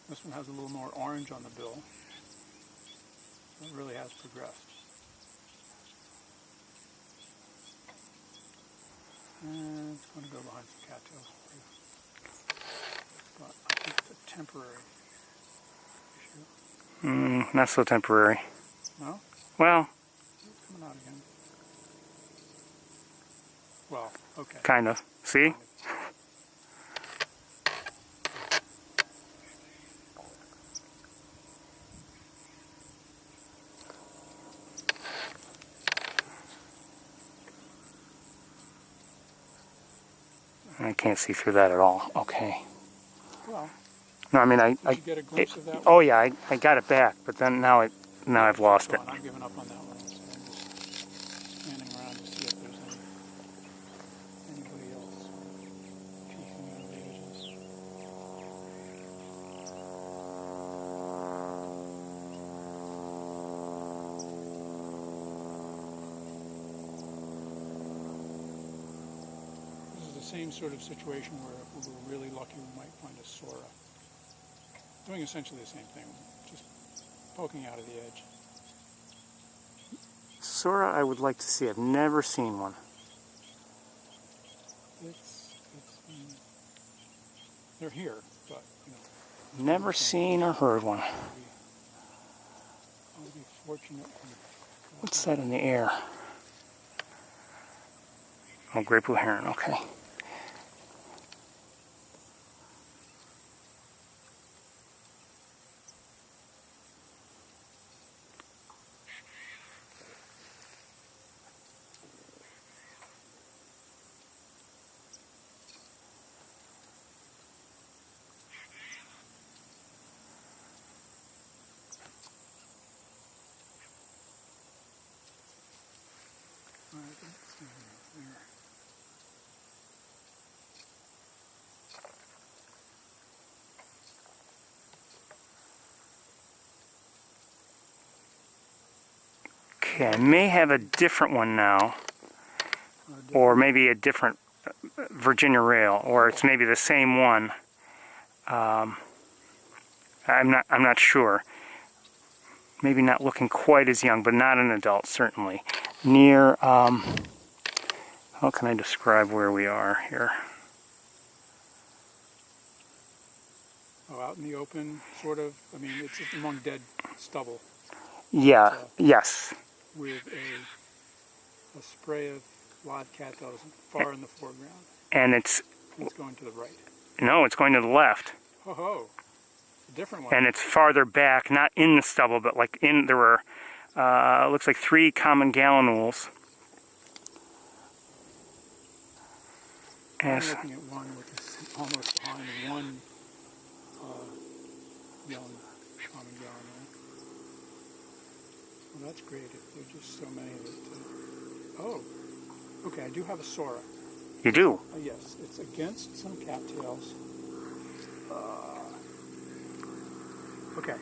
This one has a little more orange on the bill. So it really has progressed. And it's going to go behind some cattails for you. But I think it's a temporary issue. Not so temporary. No? Well, It's coming out again. Well, okay. kind of. See? I can't see through that at all. Okay. Well, No, I mean, did you get a glimpse of that one? oh yeah, I got it back, but then now I've lost it. I've given up on that one. So I'm just scanning around to see if there's anybody else peeking out of the edges. This is the same sort of situation where if we were really lucky we might find a Sora. doing essentially the same thing, just poking out of the edge. Sora, I would like to see. I've never seen one. They're here, but you know. Never seen or heard one. I'll be fortunate. What's that in the air? Oh, great blue heron. Okay. Okay, I may have a different one now, or maybe a different Virginia rail, or it's maybe the same one. I'm not sure. Maybe not looking quite as young, but not an adult, certainly. Near, how can I describe where we are here? Oh, out in the open, sort of. I mean, it's among dead stubble. Yeah, yes. With a spray of live cattails far in the foreground. And it's going to the right. No, it's going to the left. Oh, ho. A different one. And it's farther back, not in the stubble, but like in, there were, looks like 3 common gallinules. I'm looking at one with almost behind one young common gallinule. Well, that's great. There are just so many that... oh, okay, I do have a Sora. You do? Yes, it's against some cattails. Okay.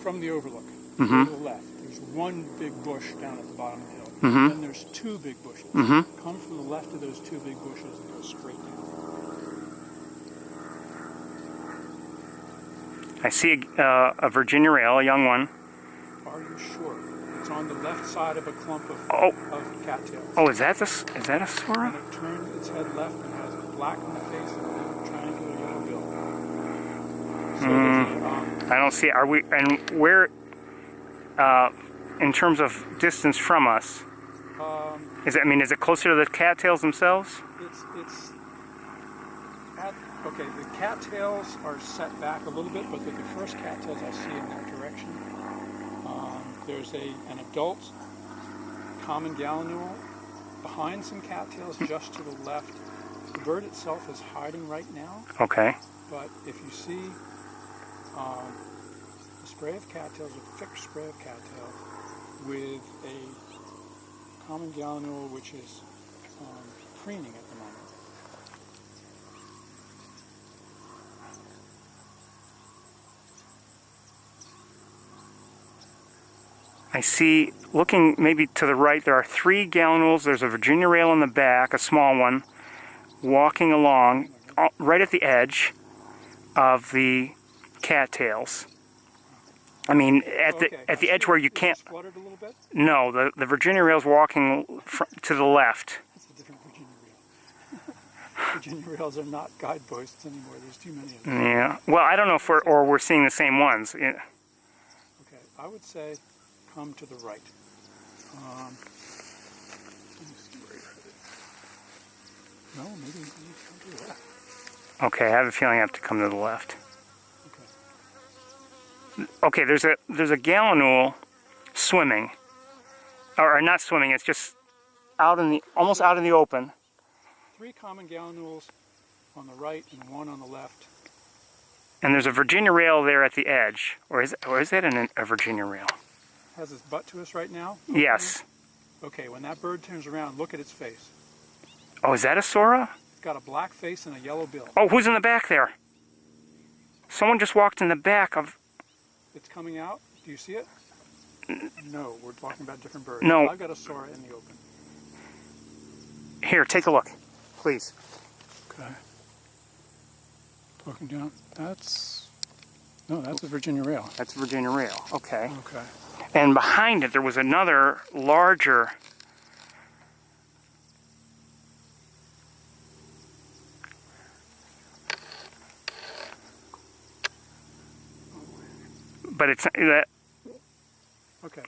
From the overlook, to the left, there's one big bush down at the bottom of the hill. Then there's 2 big bushes. Come from the left of those 2 big bushes and go straight down. I see a Virginia rail, a young one. Are you sure? It's on the left side of a clump of cattails. Oh, is that a Sora? And it turns its head left and has black on the face and a triangular yellow bill. So I don't see. Are we? And where? In terms of distance from us, is it? I mean, is it closer to the cattails themselves? It's okay. The cattails are set back a little bit, but the first cattails I see in that direction. There's an adult common gallinule behind some cattails just to the left. The bird itself is hiding right now. Okay. But if you see a spray of cattails, a thick spray of cattails, with a common gallinule which is preening at the moment. I see, looking maybe to the right, there are 3 gallinules. There's a Virginia rail in the back, a small one, walking along right at the edge of the cattails. I mean, at the edge where you can't... Fluttered a little bit? No, the Virginia rail's walking to the left. It's a different Virginia rail. Virginia rails are not guideposts anymore. There's too many of them. Yeah. Well, I don't know if we're seeing the same ones. Yeah. Okay, I would say come to the right. Let me see where you're headed. No, maybe come to the left. Okay, I have a feeling I have to come to the left. Okay. Okay, there's a gallinule swimming, or not swimming. It's just out in the almost out in the open. 3 common gallinules on the right and 1 on the left. And there's a Virginia rail there at the edge, or is that a Virginia rail? Has its butt to us right now? Yes. Okay, when that bird turns around, look at its face. Oh, is that a Sora? It's got a black face and a yellow bill. Oh, who's in the back there? Someone just walked in the back of... It's coming out. Do you see it? No, we're talking about different birds. No. I've got a Sora in the open. Here, take a look, please. Okay. Looking down, no, that's a Virginia rail. That's a Virginia rail. Okay. Okay. And behind it, there was another larger. But it's that. Okay.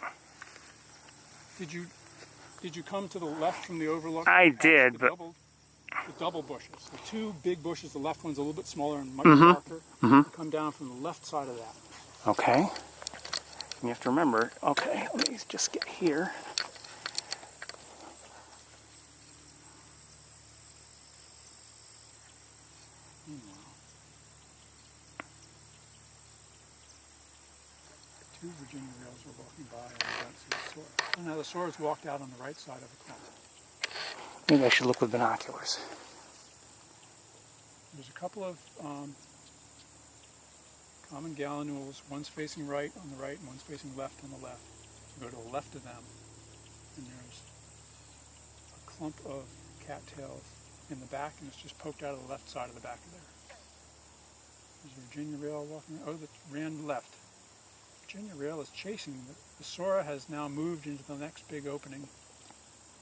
Did you come to the left from the overlook? I did, but the double bushes, the two big bushes. The left one's a little bit smaller and much darker. You come down from the left side of that. Okay. And you have to remember. Okay, let me just get here. Two Virginia rails are walking by and I don't see the Sora. Oh, now the Sora's walked out on the right side of the clump. Maybe I should look with binoculars. There's a couple of common gallinules. One's facing right on the right and one's facing left on the left. You go to the left of them and there's a clump of cattails in the back and it's just poked out of the left side of the back of there. There's a Virginia rail walking. Oh, that ran left. Virginia rail is chasing. The Sora has now moved into the next big opening.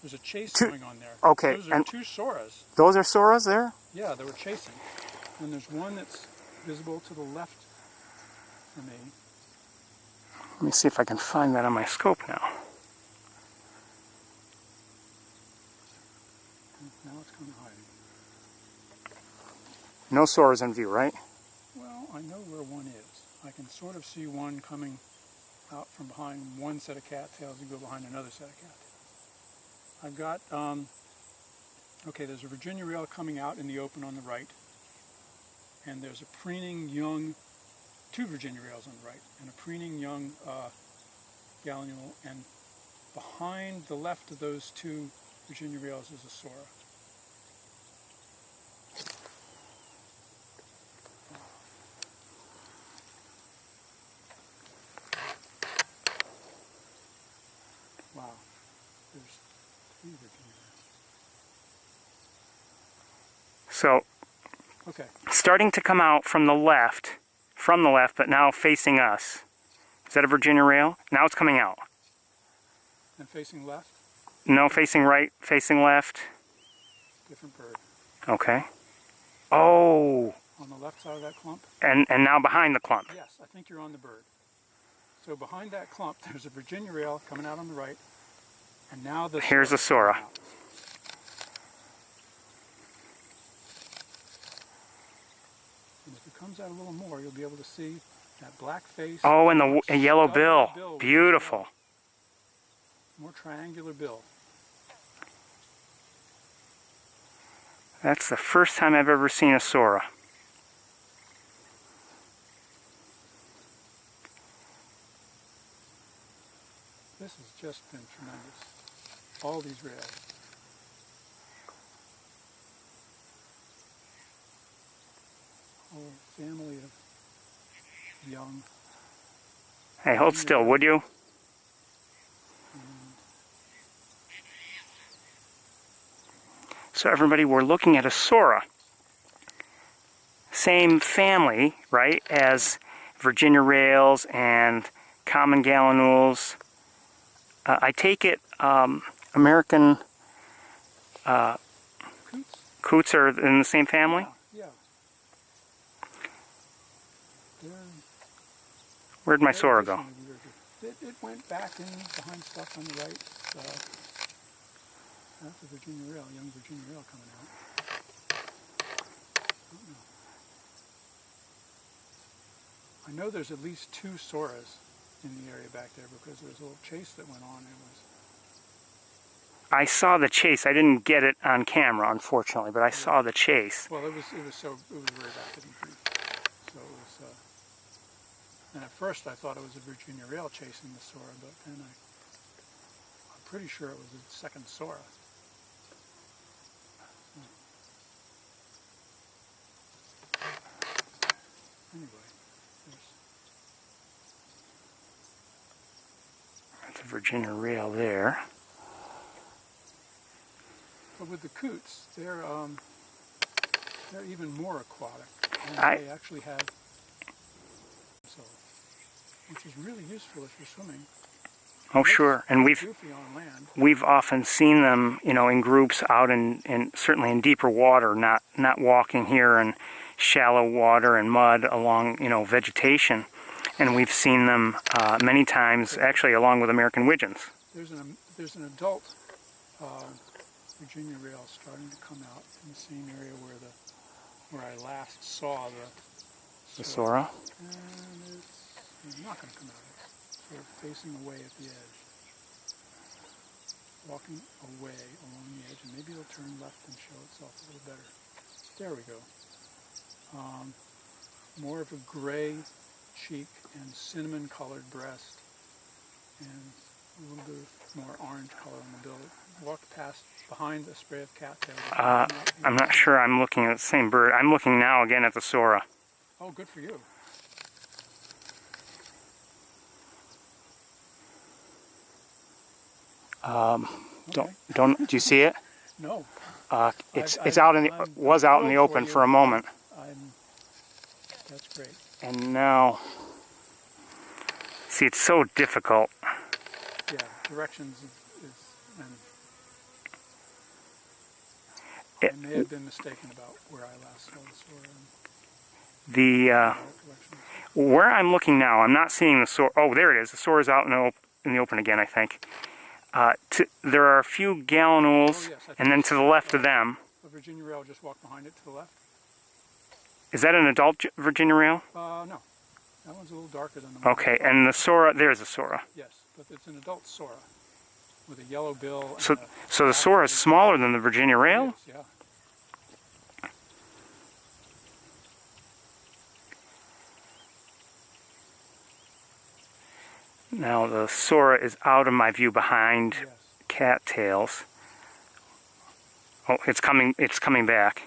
There's a chase going on there. Okay. Those are two Soras. Those are Soras there? Yeah, they were chasing. And there's one that's visible to the left for me. Let me see if I can find that on my scope now. Now it's kind of hiding. No Soras in view, right? Well, I know where one is. I can sort of see one coming out from behind one set of cattails and go behind another set of cattails. I've got, okay, there's a Virginia rail coming out in the open on the right, and there's a preening young, two Virginia rails on the right, and a preening young gallinule, and behind the left of those two Virginia rails is a Sora. Wow, there's three Virginia rails. So, okay, starting to come out from the left, but now facing us. Is that a Virginia rail? Now it's coming out. and facing left, No, facing right, facing left. different bird. Okay. Oh, On the left side of that clump? and now behind the clump. Yes, I think you're on the bird. So behind that clump, there's a Virginia rail coming out on the right, and now the Here's the Sora. coming out. And if it comes out a little more, you'll be able to see that black face. Oh, and the yellow double bill. with Beautiful. more triangular bill. That's the first time I've ever seen a Sora. This has just been tremendous. All these rails. Whole family of young. Hey, hold still, would you? So everybody, we're looking at a Sora. Same family, right, as Virginia rails and common gallinules. I take it American coots are in the same family? Yeah. They're Where'd my Sora go? It went back in behind stuff on the right. That's a Virginia rail, young Virginia rail coming out. I know there's at least two Soras in the area back there because there was a little chase that went on. I saw the chase. I didn't get it on camera, unfortunately, but I saw the chase. Well, it was very rapid and brief. So it was, and at first I thought it was a Virginia rail chasing the Sora, but then I'm pretty sure it was a second Sora. Anyway, That's a Virginia rail there. but with the coots, they're even more aquatic. And they actually have, so, which is really useful if you're swimming. Oh, sure. And Goofy on land. we've often seen them, in groups out in certainly in deeper water, not walking here in shallow water and mud along, vegetation. And we've seen them many times, actually, along with American widgeons. There's an adult Virginia rail starting to come out in the same area where I last saw The Sora. And it's not going to come out. It's sort of facing away at the edge. Walking away along the edge, and maybe it'll turn left and show itself a little better. There we go. More of a gray cheek and cinnamon-colored breast, and a little bit more orange color on the bill. It walked past behind a spray of cattails. I'm not sure I'm looking at the same bird. I'm looking now again at the Sora. Oh, good for you. Do you see it? No. It's out in the was out in the open for a moment. That's great. And now, see, it's so difficult. Yeah, directions I may have been mistaken about where I last saw the Sora. Where I'm looking now, I'm not seeing the Sora. Oh, there it is. The Sora's out in the open again, I think. There are a few gallinules, and then to the left of them. The Virginia rail just walked behind it to the left. Is that an adult Virginia rail? No. That one's a little darker than the one. Okay, and the Sora, there's a Sora. Yes, but it's an adult Sora with a yellow bill. So the Sora is smaller than the Virginia rail? Yes, yeah. Now the Sora is out of my view behind Yes. cattails. Oh, it's coming back.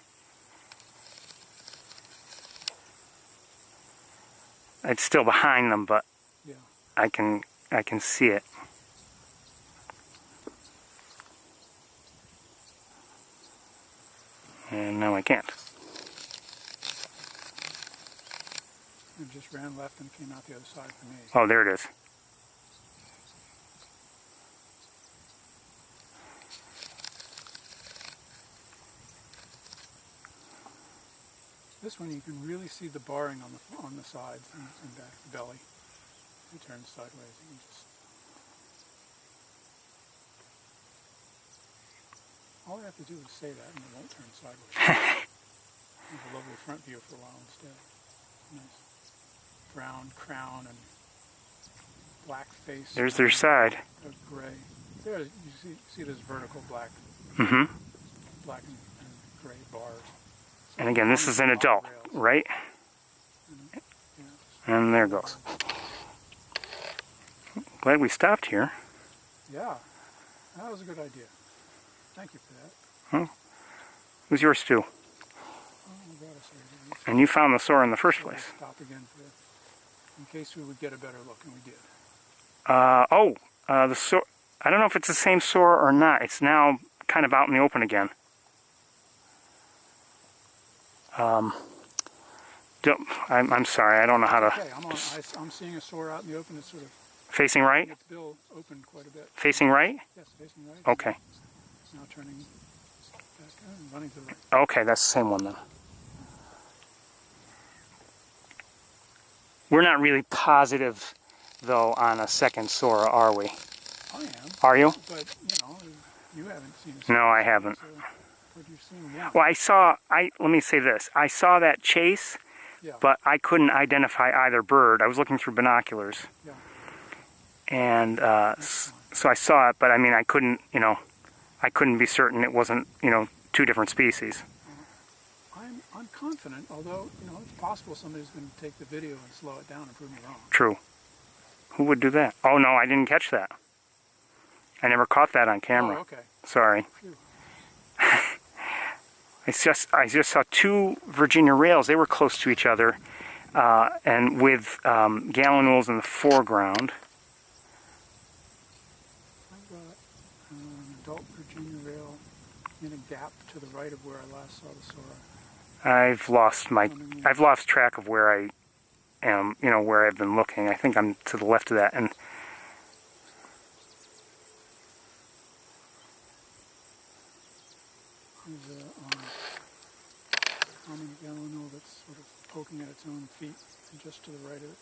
It's still behind them, but Yeah. I can see it. And now I can't. It just ran left and came out the other side for me. Oh, there it is. This one you can really see the barring on the sides and back the belly. It turns sideways. You can just... All I have to do is say that and it won't turn sideways. There's a lovely front view for a while instead. Nice brown crown and black face. There's their side. Gray. There you see this vertical black. Mm-hmm. Black and gray bars. And again, this is an adult, right? And there it goes. Glad we stopped here. Yeah, that was a good idea. Thank you for that. Huh? It was yours too. Oh, my God, And you found the Sora in the first place. Stop again for this, in case we would get a better look, and we did. The Sora. I don't know if it's the same Sora or not. It's now kind of out in the open again. I'm sorry, I don't know how to... Okay, I'm seeing a Sora out in the open. It's sort of... Facing right? Its bill opened quite a bit. Facing right? Yes, facing right. Okay. It's now turning back and running to the right. Okay, that's the same one then. We're not really positive, though, on a second Sora, are we? I am. Are you? But, you haven't seen a Sora. No, I haven't. But you've seen one. Well, let me say this. I saw that chase, Yeah. but I couldn't identify either bird. I was looking through binoculars. Yeah. And so I saw it, but I mean, I couldn't be certain it wasn't, two different species. I'm confident, although, it's possible somebody's going to take the video and slow it down and prove me wrong. True. Who would do that? Oh, no, I didn't catch that. I never caught that on camera. Oh, okay. Sorry. Phew. I just saw two Virginia rails. They were close to each other, and with gallinules in the foreground. I've got an adult Virginia rail in a gap to the right of where I last saw the Sora. I've lost track of where I am, where I've been looking. I think I'm to the left of that, and there's a common gallinule that's sort of poking at its own feet, and just to the right of it.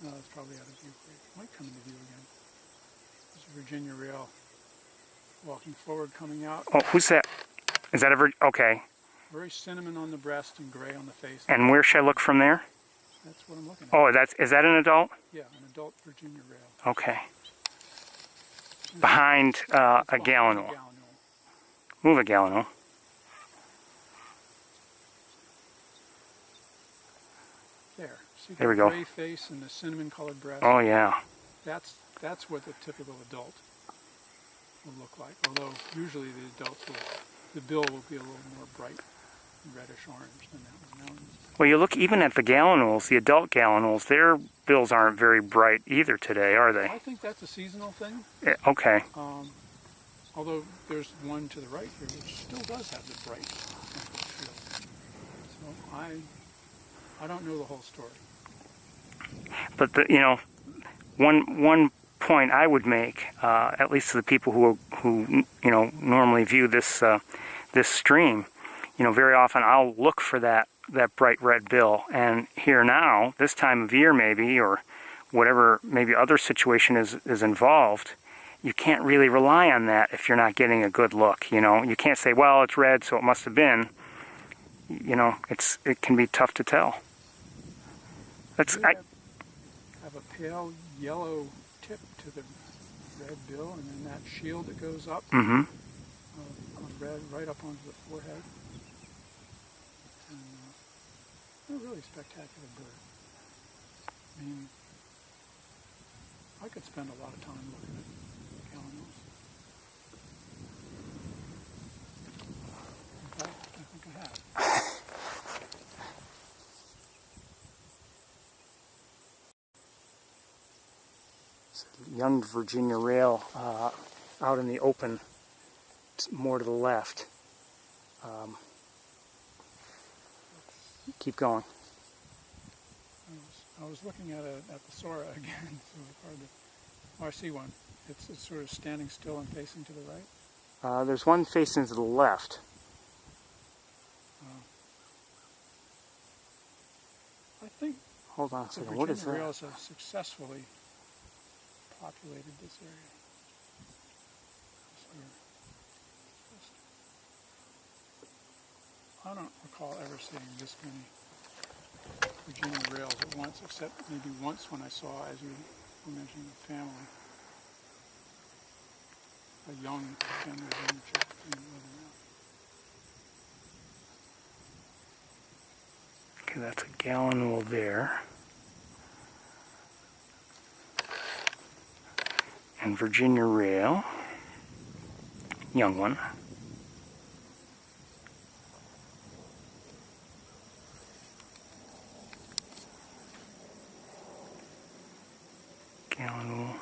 No, it's probably out of view. It might come into view again. There's a Virginia rail walking forward, coming out. oh, who's that? Is that ever okay? Very cinnamon on the breast and gray on the face. And where should I look from there? That's what I'm looking at. Oh, is that an adult? Yeah, an adult Virginia rail. Okay. Behind a gallinule. Move a gallinule. There. See There we the go. gray face and the cinnamon-colored breast? Oh yeah. That's what the typical adult will look like. Although usually the bill will be a little more bright reddish orange than that one. Well, you look even at the gallinules, the adult gallinules, their bills aren't very bright either today, are they? I think that's a seasonal thing. Okay. Although there's one to the right here which still does have the bright feel. So I don't know the whole story. But one point I would make, at least to the people who normally view this this stream, very often I'll look for that bright red bill, and here now, this time of year maybe, or whatever maybe other situation is involved, you can't really rely on that if you're not getting a good look. You can't say, well, it's red, so it must have been. It can be tough to tell. I have a pale yellow tip to the red bill, and then that shield that goes up Mm-hmm. on red right up onto the forehead. And a really spectacular bird. I mean, I could spend a lot of time looking at gallinules. In fact, I think I have. Young Virginia rail out in the open, more to the left. Keep going. I was looking at the Sora again, so it's hard to... Oh, I see one. It's sort of standing still and facing to the right. There's one facing to the left. I think Hold on a the second. What is Virginia that? rails have successfully populated this area. I don't recall ever seeing this many Virginia rails at once, except maybe once when I saw, as you were mentioning, a family, a young family Virginia chick living around. Okay, that's a gallinule there. And Virginia rail, young one. Gallinule.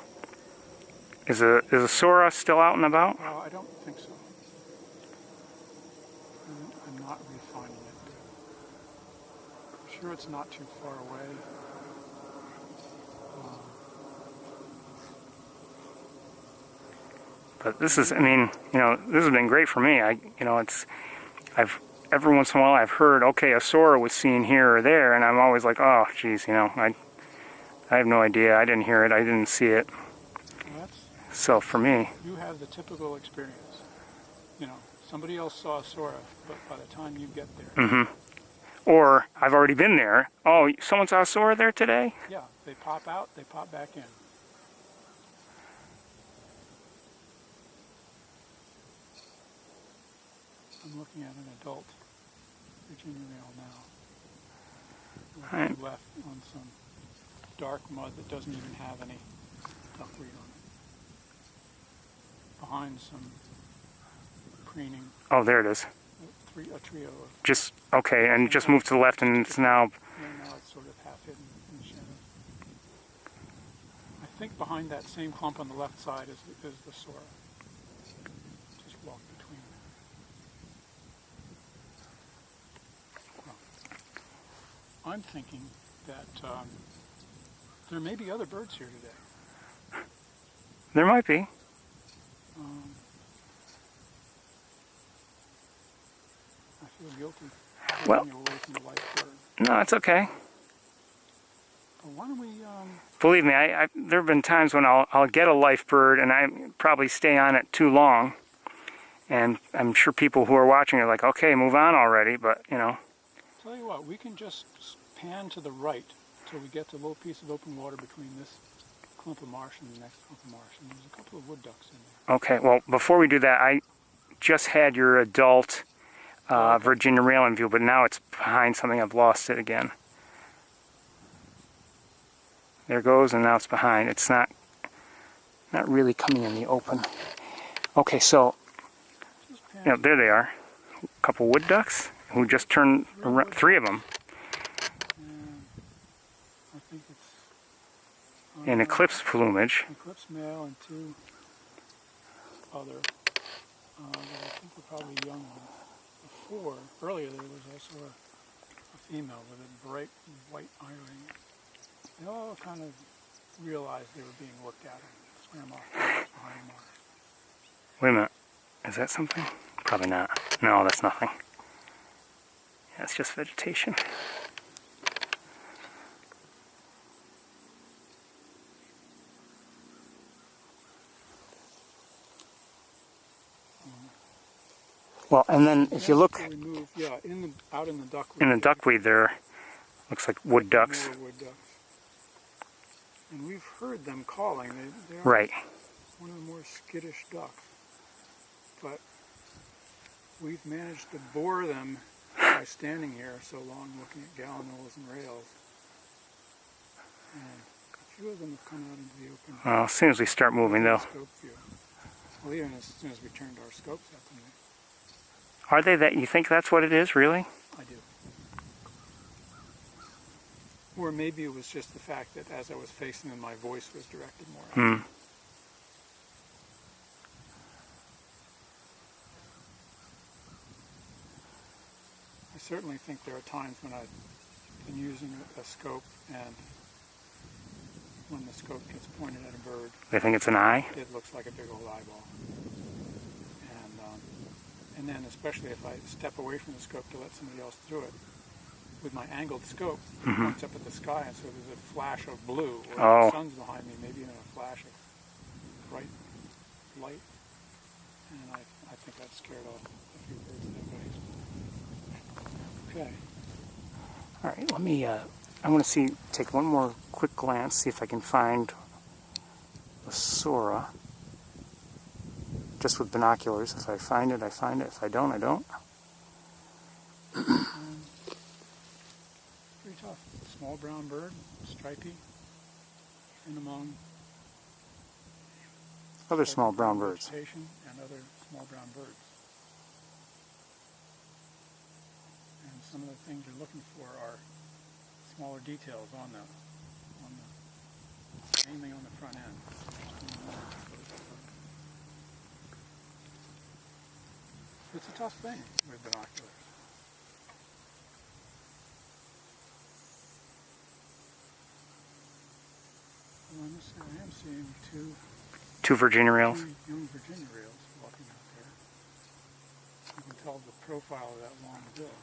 Is a Sora still out and about? Well, I don't think so. I'm not refining it. I'm sure it's not too far away. But this is, I mean, this has been great for me. Every once in a while I've heard, okay, a Sora was seen here or there, and I'm always like, oh, geez, I have no idea. I didn't hear it. I didn't see it. Well, So for me, you have the typical experience. Somebody else saw a Sora, but by the time you get there, mm-hmm. Or I've already been there. Oh, someone saw a Sora there today? yeah, they pop out, they pop back in. I'm looking at an adult Virginia rail now. Right. Left on some dark mud that doesn't even have any duckweed on it. Behind some preening, Oh, there it is. a trio of... Just, okay, and just move to the left and it's now... Now it's sort of half hidden in the shadow. I think behind that same clump on the left side is the Sora. Just walk between. I'm thinking that there may be other birds here today. There might be. I feel guilty Well, taking you away from the live bird. No, it's okay. But why don't we... Believe me, there have been times when I'll get a life bird and I probably stay on it too long. And I'm sure people who are watching are like, okay, move on already, but, you know. Tell you what, we can just pan to the right till we get to a little piece of open water between this clump of marsh and the next clump of marsh. And there's a couple of wood ducks in there. Okay, well, before we do that, I just had your adult Virginia rail in view, but now it's behind something. I've lost it again. There it goes, and now it's behind. It's not really coming in the open. Okay, so, you know, there they are. A couple wood ducks who just turned around, 3 of them. I think it's... In eclipse plumage. Eclipse male and 2 other. I think they're probably young ones. Earlier there was also a female with a bright white ironing. They all kind of realized they were being looked at and swam off behind the marsh. Wait a minute. Is that something? Probably not. No, that's nothing. Yeah, it's just vegetation. Well, and then if you look out in the duckweed. in the duckweed there, looks like wood ducks. More wood ducks. And we've heard them calling. They are Right. one of the more skittish ducks. But we've managed to bore them by standing here so long looking at gallinules and rails. And a few of them have come out into the open. Well, as soon as we start moving, though. Scope view. Well, even as soon as we turned our scopes at them. Are they that? You think that's what it is, really? I do. Or maybe it was just the fact that as I was facing them, my voice was directed more at them. I certainly think there are times when I've been using a scope, and when the scope gets pointed at a bird, They think it's an eye? it looks like a big old eyeball. And then especially if I step away from the scope to let somebody else through it, with my angled scope, it points up at the sky, and so there's a flash of blue, or the sun's behind me, maybe even a flash of bright light. And I think that scared off a few birds that way. Okay. All right, let me, I want to take one more quick glance, see if I can find the Sora. Just with binoculars. If I find it, I find it. If I don't, I don't. Pretty tough. Small brown bird, stripy, and among Other small brown birds. And other small brown birds. And some of the things you're looking for are smaller details mainly on the front end. It's a tough thing with binoculars. Well, I must say I am seeing Two Virginia rails. young Virginia rails walking out there. You can tell the profile of that long bill.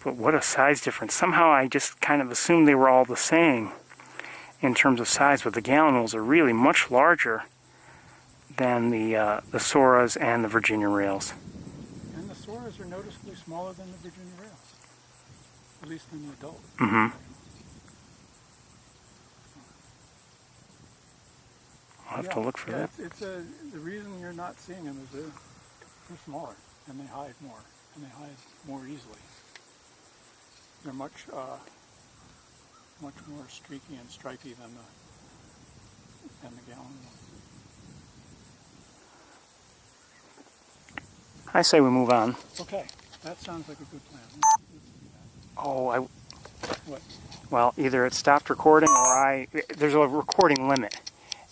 But what a size difference. Somehow I just kind of assumed they were all the same in terms of size, but the gallinules are really much larger than the Soras and the Virginia rails. And the Soras are noticeably smaller than the Virginia rails, at least than the adult. I'll have to look for that. The reason you're not seeing them is they're smaller, and they hide more, and they hide more easily. They're much more streaky and stripy than the gallinule. I say we move on. Okay, that sounds like a good plan. Oh, What? Well, either it stopped recording or there's a recording limit.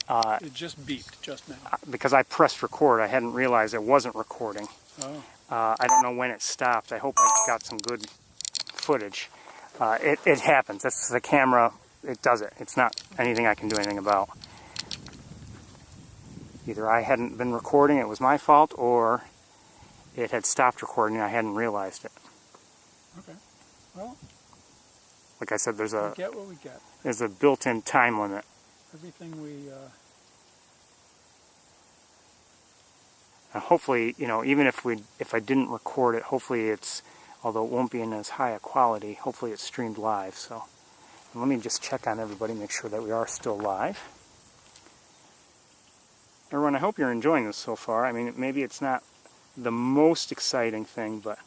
It just beeped just now. Because I pressed record, I hadn't realized it wasn't recording. Oh. I don't know when it stopped. I hope I got some good footage. It happens. That's the camera. It does it. It's not anything I can do anything about. Either I hadn't been recording, it was my fault, or it had stopped recording and I hadn't realized it. Okay. Well, like I said, we get what we get. There's a built-in time limit. Everything we... And hopefully, you know, even if I didn't record it, hopefully it's, although it won't be in as high a quality, hopefully it's streamed live. So let me just check on everybody, make sure that we are still live. Everyone, I hope you're enjoying this so far. I mean, maybe it's not the most exciting thing, but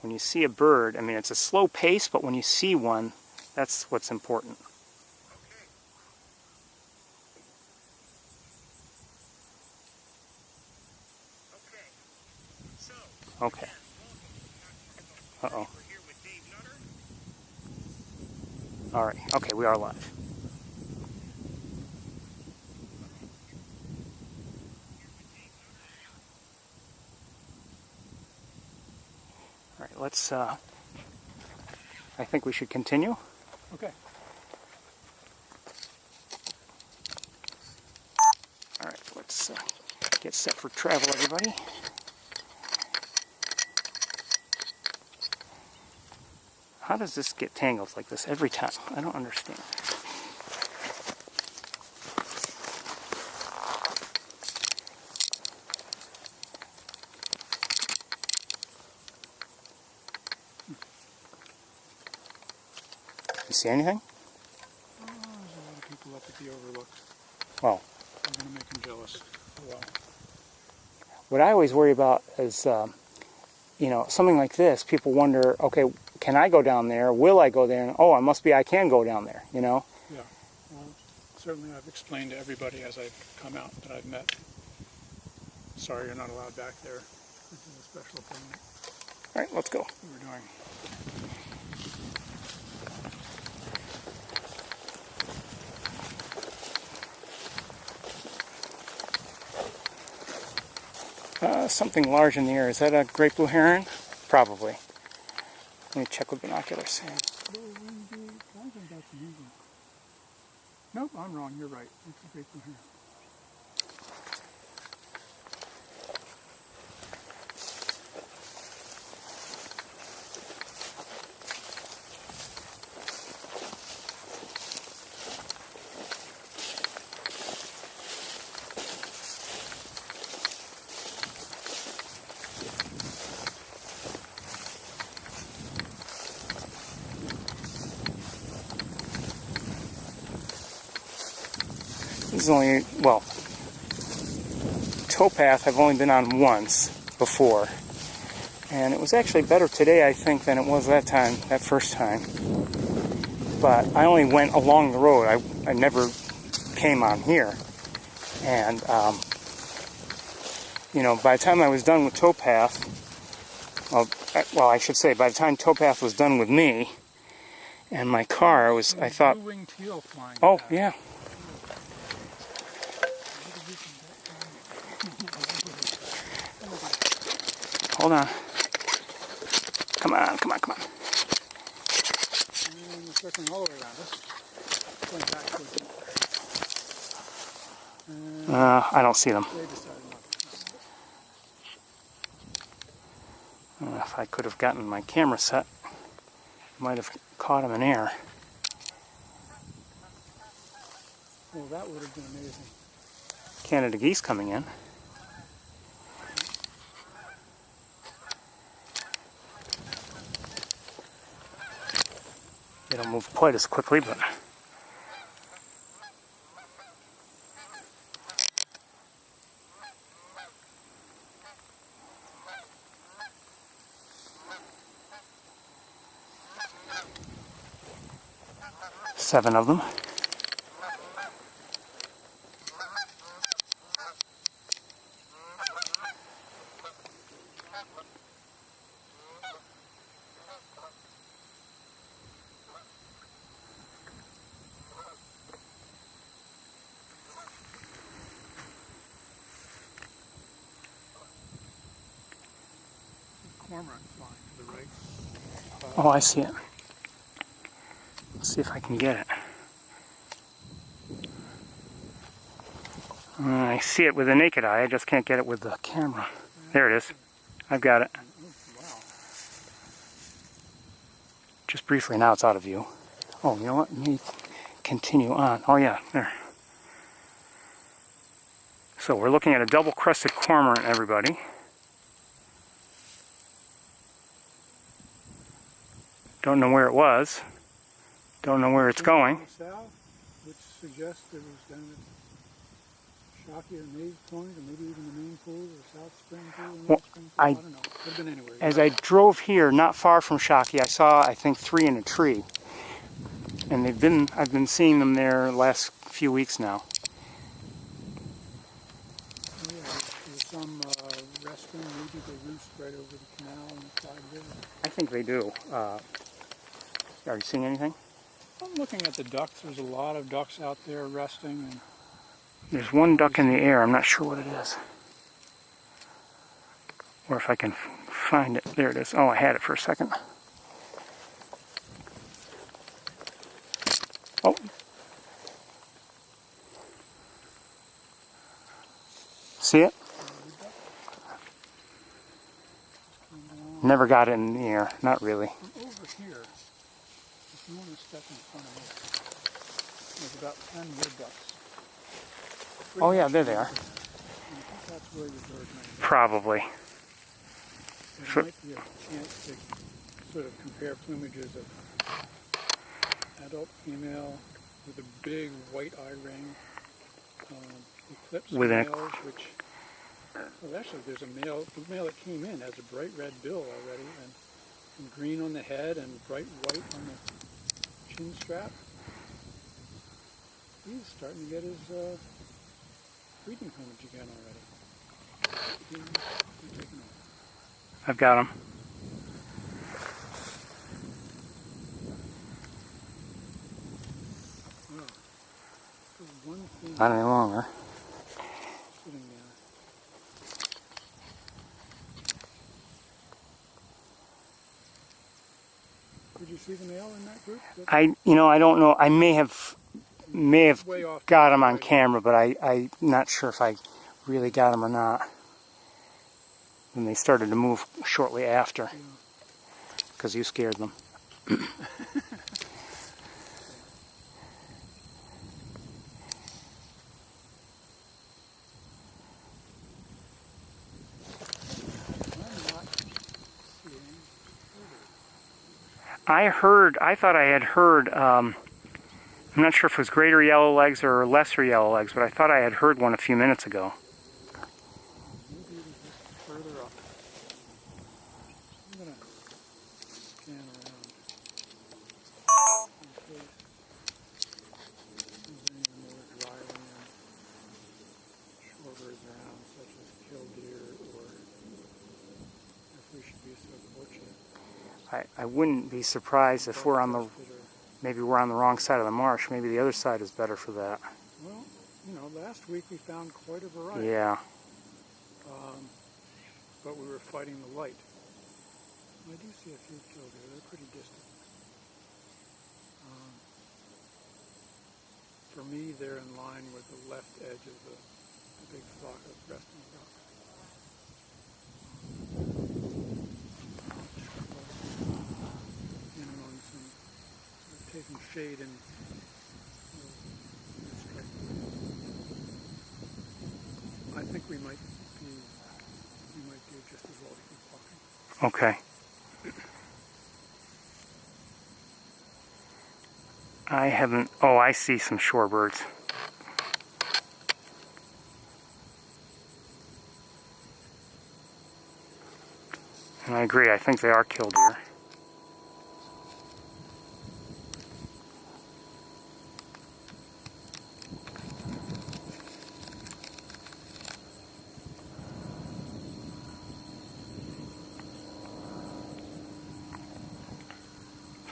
when you see a bird, I mean, it's a slow pace, but when you see one, that's what's important. Okay. Uh-oh. All right. Okay, we are live. All right, let's, I think we should continue. Okay. All right, let's get set for travel, everybody. How does this get tangled like this every time? I don't understand. You see anything? Oh, there's a lot of people up at the Overlook. Well, I'm going to make them jealous. Oh, well. What I always worry about is, you know, something like this, people wonder, okay, can I go down there? Will I go there? And, oh, I can go down there, you know? Yeah. Well, certainly I've explained to everybody as I've come out that I've met. Sorry you're not allowed back there. This is a special thing All right, let's go. that we're doing. Something large in the air. Is that a great blue heron? Probably. Let me check with binoculars. I think that's an eagle. Nope, I'm wrong. You're right. It's a great blue heron. This is only, well, towpath I've only been on once before. And it was actually better today, I think, than it was that first time. But I only went along the road. I never came on here. And, you know, by the time I was done with towpath, well, I should say, by the time towpath was done with me, and my car was, I thought, blue-winged teal flying oh, past. yeah. Hold on. Come on, come on, come on. And we're circling all the way around us. Going back towards it. I don't see them. They decided not to. If I could have gotten my camera set, I might have caught them in air. Well, that would have been amazing. Canada geese coming in. They don't move quite as quickly, but seven of them. cormorant flying to the right. Oh, I see it. Let's see if I can get it. I see it with the naked eye, I just can't get it with the camera. There it is. I've got it. Oh, wow. Just briefly, now it's out of view. Oh, you know what? Let me continue on. Oh yeah, there. So we're looking at a double-crested cormorant, everybody. Don't know where it was. Don't know where it's going. South, which suggests it was down at Shockey or Maze Point, or maybe even the main pool, or South Spring Pool, or Main Well, Spring Pool. I Don't know. Could have been anywhere. As I drove here, not far from Shockey, I saw, I think, 3 in a tree. And I've been seeing them there the last few weeks now. Oh, yeah, there's some resting. Maybe they roost right over the canal and the Clyde River. I think they do. Are you seeing anything? I'm looking at the ducks. There's a lot of ducks out there resting. And There's one duck in the air. I'm not sure what it is. Or if I can find it. There it is. Oh, I had it for a second. Oh. See it? Never got it in the air. Not really. from over here, if you want to step in front of me, there's about 10 wood ducks. Oh yeah, there they are. I think that's where your bird might be. Probably. There might be a chance to sort of compare plumages of adult female with a big white eye ring, eclipse With an males, which, well, actually there's a male, the male that came in has a bright red bill already, and green on the head and bright white on the chin strap. He's starting to get his breeding plumage again already. He's taking off. I've got them. Wow. There's one thing Not any longer. sitting there. Did you see the male in that group? I don't know. I may have Way off got him on right. camera, but I'm not sure if I really got him or not. And they started to move shortly after, because you scared them. I thought I had heard, I'm not sure if it was greater yellow legs or lesser yellow legs, but I thought I had heard one a few minutes ago. Maybe it was just further up. I'm going to scan around in case there's any more dry land shorebirds around, such as killdeer, or if we should be so fortunate. I wouldn't be surprised if we're on the, maybe we're on the wrong side of the marsh. Maybe the other side is better for that. Well, last week we found quite a variety. Yeah. But we were fighting the light. I do see a few killdeer. They're pretty distant. For me, they're in line with the left edge of the big flock of resting ducks. On some taking shade and I think we might do just as well to keep walking. Okay. I haven't, oh, I see some shorebirds. And I agree, I think they are killdeer.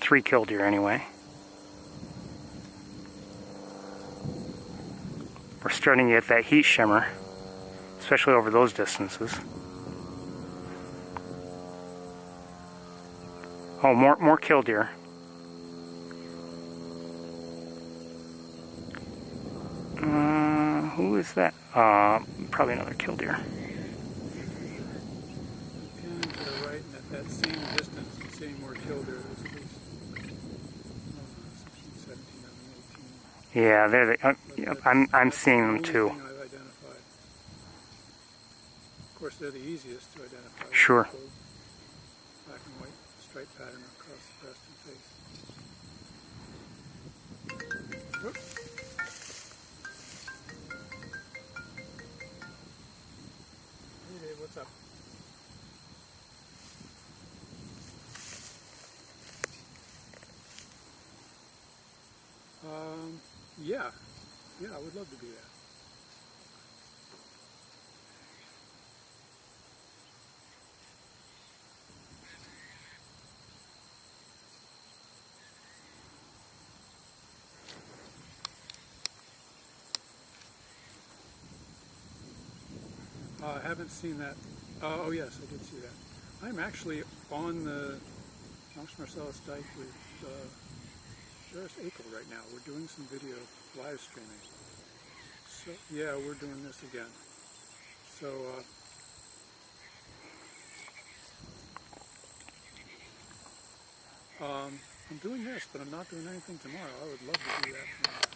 Three killdeer anyway. We're starting to get that heat shimmer, especially over those distances. Oh, more killdeer. Who is that? Probably another killdeer. And to the right, and at that same distance, I'm seeing more killdeer. There's at least 16, 17, 18. Yeah, there they. Yep, I'm seeing them too. I've identified. Of course, they're the easiest to identify. Sure. Black and white stripe pattern across the breast and face. Whoop. Hey Dave, what's up? Yeah, I would love to do that. I haven't seen that. Oh yes, I did see that. I'm actually on the Knox Marcellus Dike with Ferris Akel right now. We're doing some video live streaming. So yeah, we're doing this again. So I'm doing this, but I'm not doing anything tomorrow. I would love to do that tomorrow,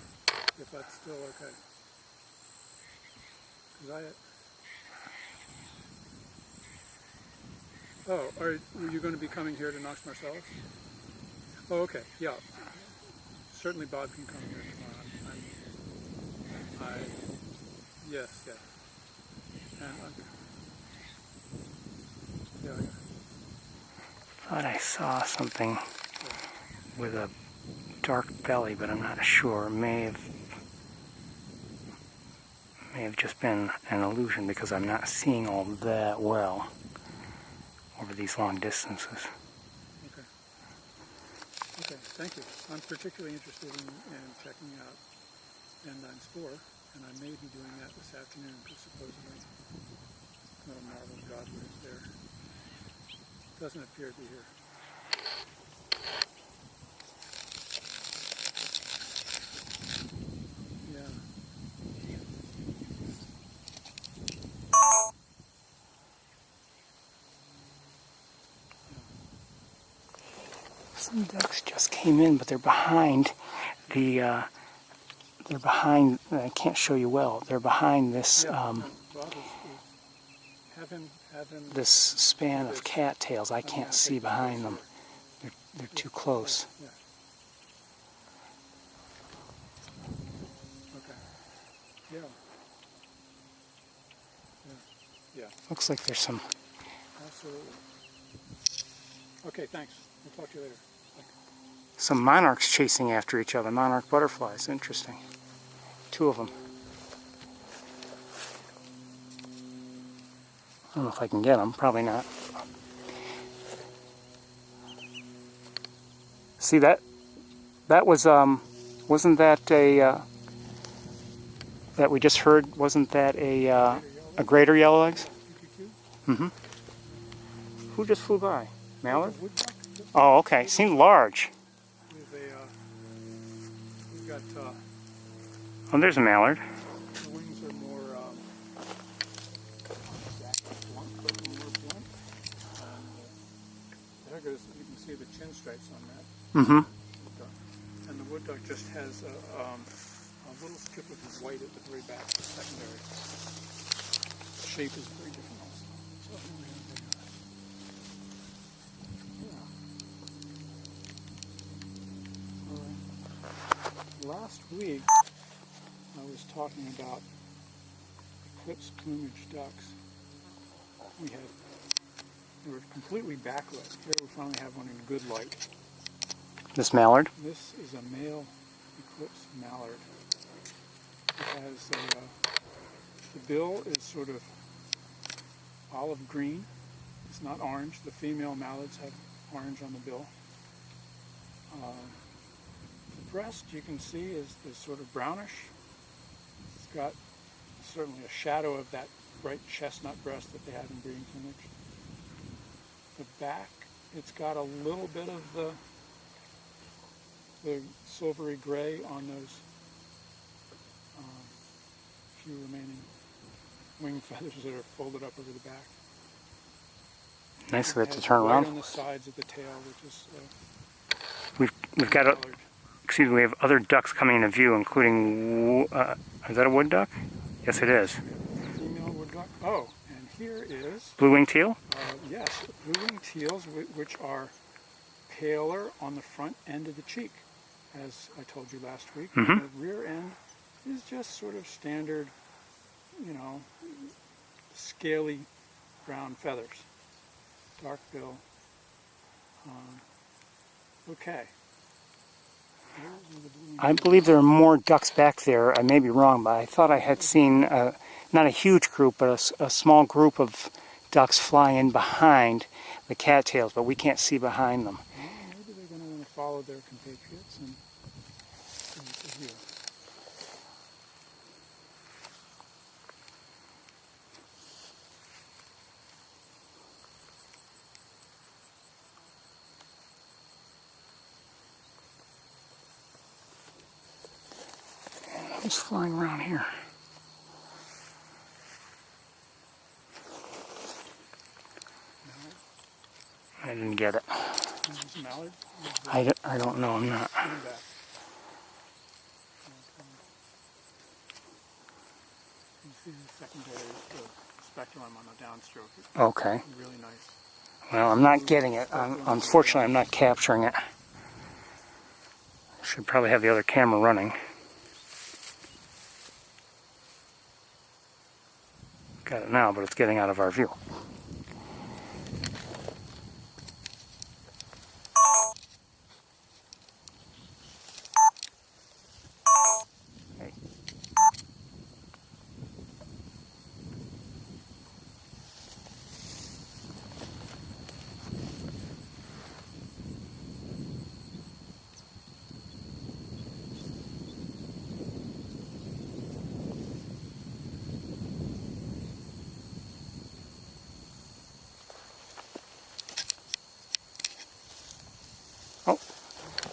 if that's still okay. Are you going to be coming here to Knox Marcellus? Oh, okay. Yeah. Certainly Bob can come here tomorrow. Yes. And yeah. Thought I saw something with a dark belly, but I'm not sure. May have just been an illusion because I'm not seeing all that well over these long distances. Okay, thank you. I'm particularly interested in checking out N9 Spore, and I may be doing that this afternoon because supposedly little marbled godwood is there. Doesn't appear to be here. Yeah. Some ducks just came in, but they're behind the. They're behind. I can't show you well. They're behind this. This span of cattails. I can't see behind them. They're too close. Yeah. Okay. Yeah. Looks like there's some. Absolutely. Okay, thanks. We'll talk to you later. Some monarchs chasing after each other. Monarch butterflies. Interesting. Two of them. I don't know if I can get them. Probably not. See that? That was wasn't that a that we just heard? Wasn't that a greater yellowlegs? Mm-hmm. Who just flew by? Mallard? Oh, okay. Seemed large. We've got. Oh, there's a mallard. The wings are more blunt. There goes. You can see the chin stripes on that. Mm-hmm. And the wood duck just has a little strip of white at the very back, secondary. The shape is very different also. So, last week, I was talking about eclipse plumage ducks. They were completely backlit. Here we finally have one in good light. This mallard? This is a male eclipse mallard. It has the bill is sort of olive green. It's not orange. The female mallards have orange on the bill. The breast, you can see, is sort of brownish. It's got certainly a shadow of that bright chestnut breast that they have in breeding plumage. The back It's got a little bit of the silvery gray on those few remaining wing feathers that are folded up over the back. Nice of it Has to turn white around. on the sides of the tail, which is We've got a, colored. excuse me, we have other ducks coming into view, including, is that a wood duck? Yes, it is. Female wood duck. Oh, and here is, Blue-winged teal? yes, blue-winged teals, which are paler on the front end of the cheek, as I told you last week. Mm-hmm. And the rear end is just sort of standard, you know, scaly brown feathers. Dark bill. Okay. I believe there are more ducks back there. I may be wrong, but I thought I had seen, not a huge group, but a small group of ducks fly in behind the cattails, but we can't see behind them. Well, maybe they're going to want to follow their compatriots and see here. Who's flying around here? I didn't get it. Is this mallard? I don't know, I'm not. Come back. You see the secondary spectrum on the downstroke. It's Okay. really nice. Well, I'm not getting it. Unfortunately, I'm not capturing it. Should probably have the other camera running. Got it now, but it's getting out of our view. Hey. Oh,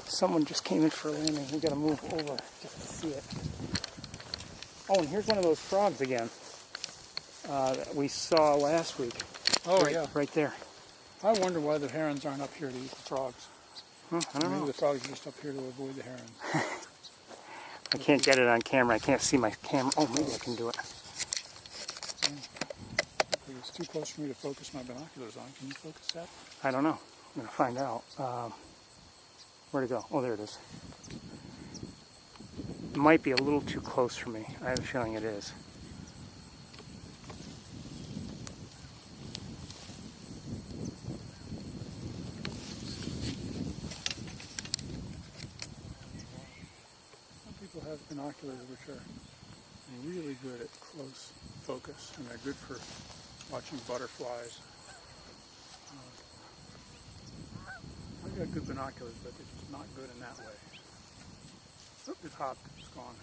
someone just came in for a landing. We gotta move over just to see it. Oh, and here's one of those frogs again that we saw last week. Oh, yeah. Right there. I wonder why the herons aren't up here to eat the frogs. Huh, I don't Maybe know. the frogs are just up here to avoid the herons. I can't get it on camera. I can't see my camera. Oh, maybe I can do it. It's too close for me to focus my binoculars on. Can you focus that? I don't know. I'm gonna find out. Where'd it go? Oh, there it is. It might be a little too close for me. I have a feeling it is. Some people have binoculars which are really good at close focus, and they're good for watching butterflies. I've got good binoculars, but they're just not good in that way. Oop, it hopped. It's gone.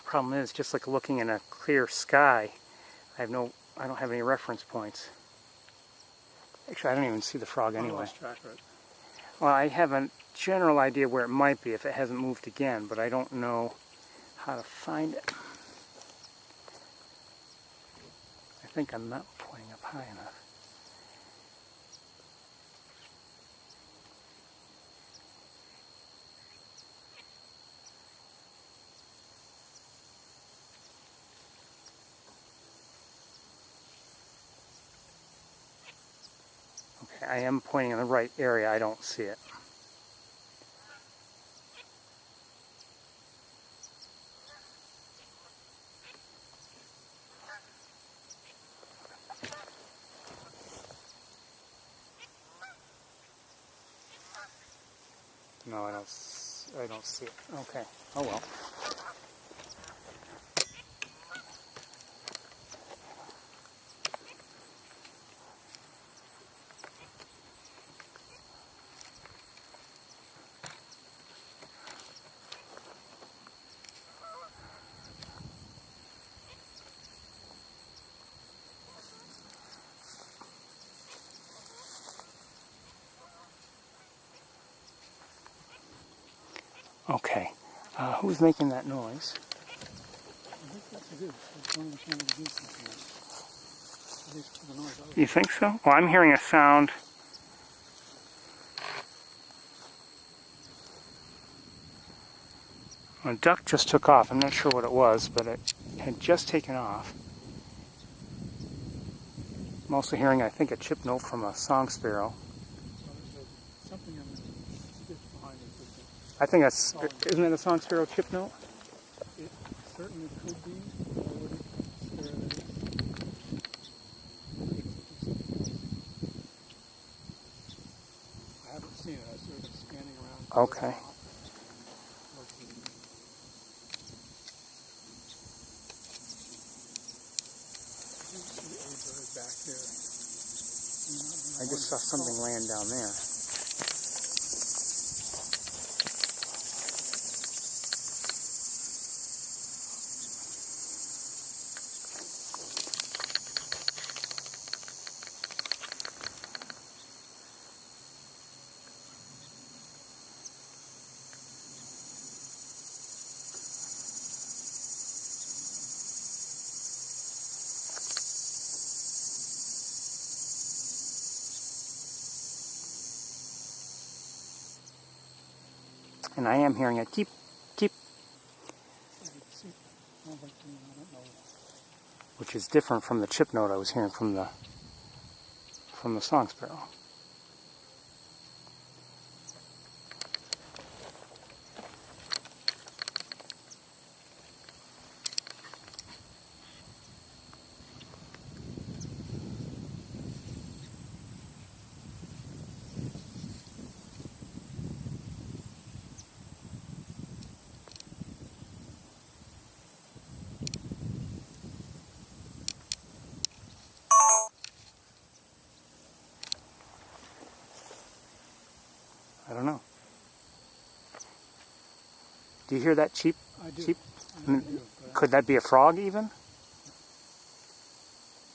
Problem is, just like looking in a clear sky, I don't have any reference points. Actually, I don't even see the frog I anyway. lost track of it. Well, I have a general idea where it might be if it hasn't moved again, but I don't know how to find it. I think I'm not pointing up high enough. Okay, I am pointing in the right area. I don't see it. No, I don't see it. Okay. Oh well. Okay. Who's making that noise? I think that's a goose. It's one of the sound of the goose making this. At least for the noise I was You think so? Well, I'm hearing a sound. A duck just took off. I'm not sure what it was, but it had just taken off. I'm also hearing, I think, a chip note from a song sparrow. There's something in the ditch behind us. I think that's, isn't it a song sparrow chip note? It certainly could be. I wouldn't scare that is. I haven't seen it. I sort of been scanning around. Okay. Back there. I just saw something land down there. And I am hearing a keep. Which is different from the chip note I was hearing from the song sparrow. I don't know. Do you hear that cheep? I do. Cheep? I do, Could that be a frog even?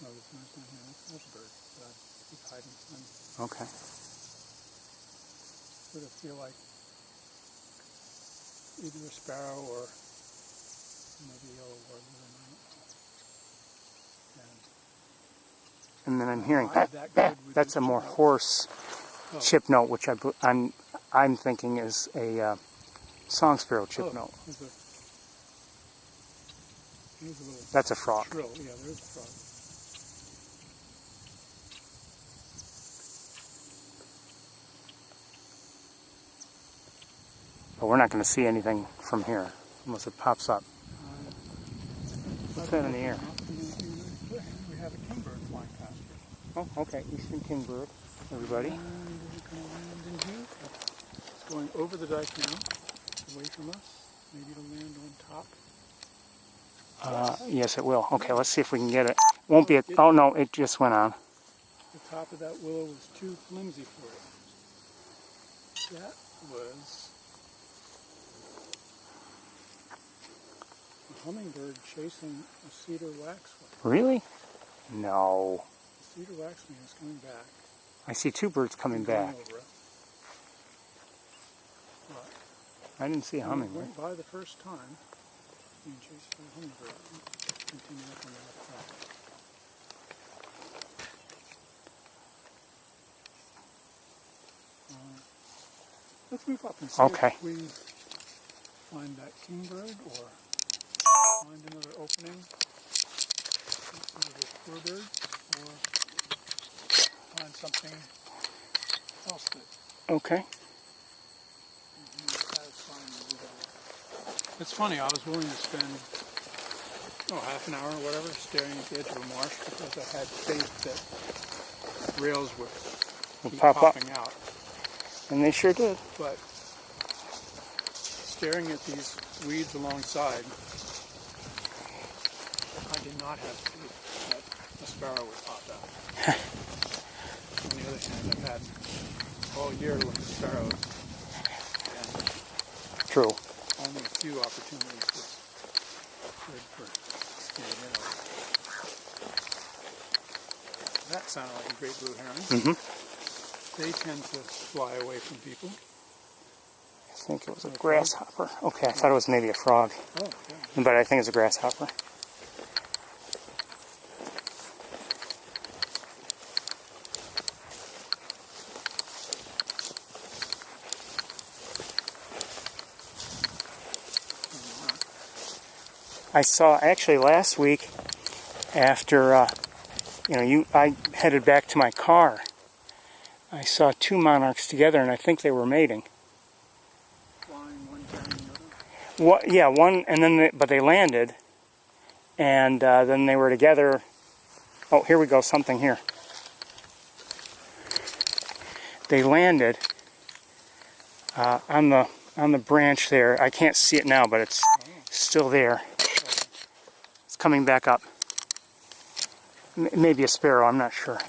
No, this one's not here. That's a bird. But he's hiding. Okay. Sort of feel like either a sparrow or maybe a yellow warbler. And then I'm hearing that's a more chip note? hoarse Oh. chip note, which I'm thinking is a song sparrow chip note. There's a little That's a frog. shrill. Yeah, there's a frog. But we're not going to see anything from here unless it pops up. What's that in the air? We have a kingbird flying past here. Oh, okay. Eastern kingbird, everybody. And does it come around in here? It's going over the dike now, away from us. Maybe it'll land on top. Yes, it will. Okay, let's see if we can get it. Won't be. Oh no, it just went on. The top of that willow was too flimsy for it. That was a hummingbird chasing a cedar waxwing. Really? No. The cedar waxwing is coming back. I see two birds coming back. Over it. I didn't see a hummingbird. Went by the first time, being chased by a hummingbird. Continue up on the other side. Let's move up and see if we find that kingbird or find another opening, either shorebird, or find something else that Okay. It's funny, I was willing to spend half an hour or whatever staring at the edge of a marsh because I had faith that rails would keep pop up. popping out. And they sure did. But staring at these weeds alongside, I did not have faith that a sparrow would pop out. On the other hand, I've had all year to look at sparrows, and True. only a few opportunities was good for staying in. That sounded like a great blue heron. Mm-hmm. They tend to fly away from people. I think it was a grasshopper. Okay, I thought it was maybe a frog. Oh, yeah. But I think it's a grasshopper. I saw actually last week after I headed back to my car. I saw two monarchs together, and I think they were mating. Flying one carrying the other. What? Yeah, one, and then but they landed, and then they were together. Oh, here we go. Something here. They landed on the branch there. I can't see it now, but it's still there. It's coming back up. Maybe a sparrow. I'm not sure.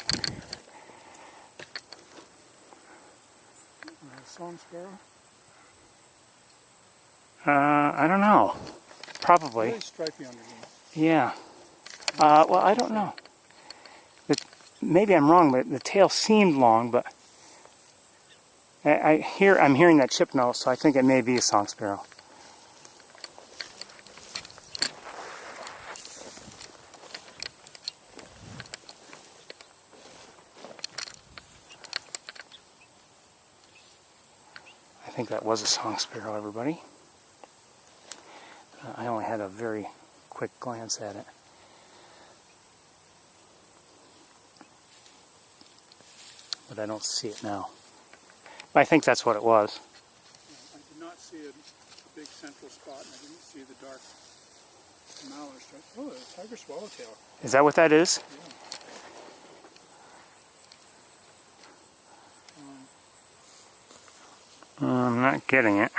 Song sparrow? I don't know. Probably. Very stripy underneath. Yeah. Well, I don't know. Maybe I'm wrong, but the tail seemed long, but I'm hearing that chip note, so I think it may be a song sparrow. I think that was a song sparrow, everybody. I only had a very quick glance at it. But I don't see it now. But I think that's what it was. I did not see a big central spot, and I didn't see the dark mallard stripe. Oh, a tiger swallowtail. Is that what that is? Yeah. I'm not getting it.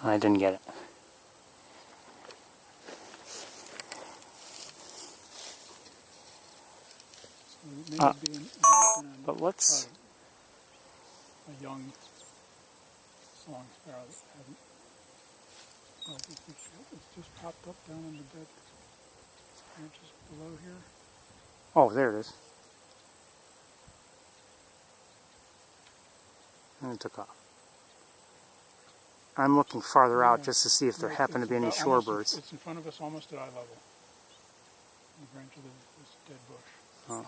I didn't get it. But let's... a young song sparrow that hasn't... Oh, it's just popped up down in the dead branches below here. Oh, there it is. And it took off. I'm looking farther out just to see if there happen to be any shorebirds. It's in front of us, almost at eye level. The branch of this dead bush. Oh.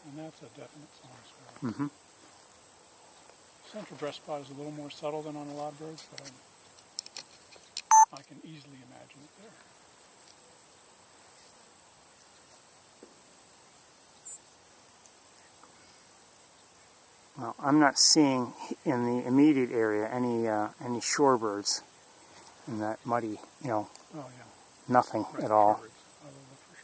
And that's a definite song sparrow. Mm-hmm. Central breast spot is a little more subtle than on a lot of birds, but I can easily imagine it there. Well, I'm not seeing in the immediate area any shorebirds in that muddy, Oh, yeah. nothing Right, at all. shorebirds. I will look for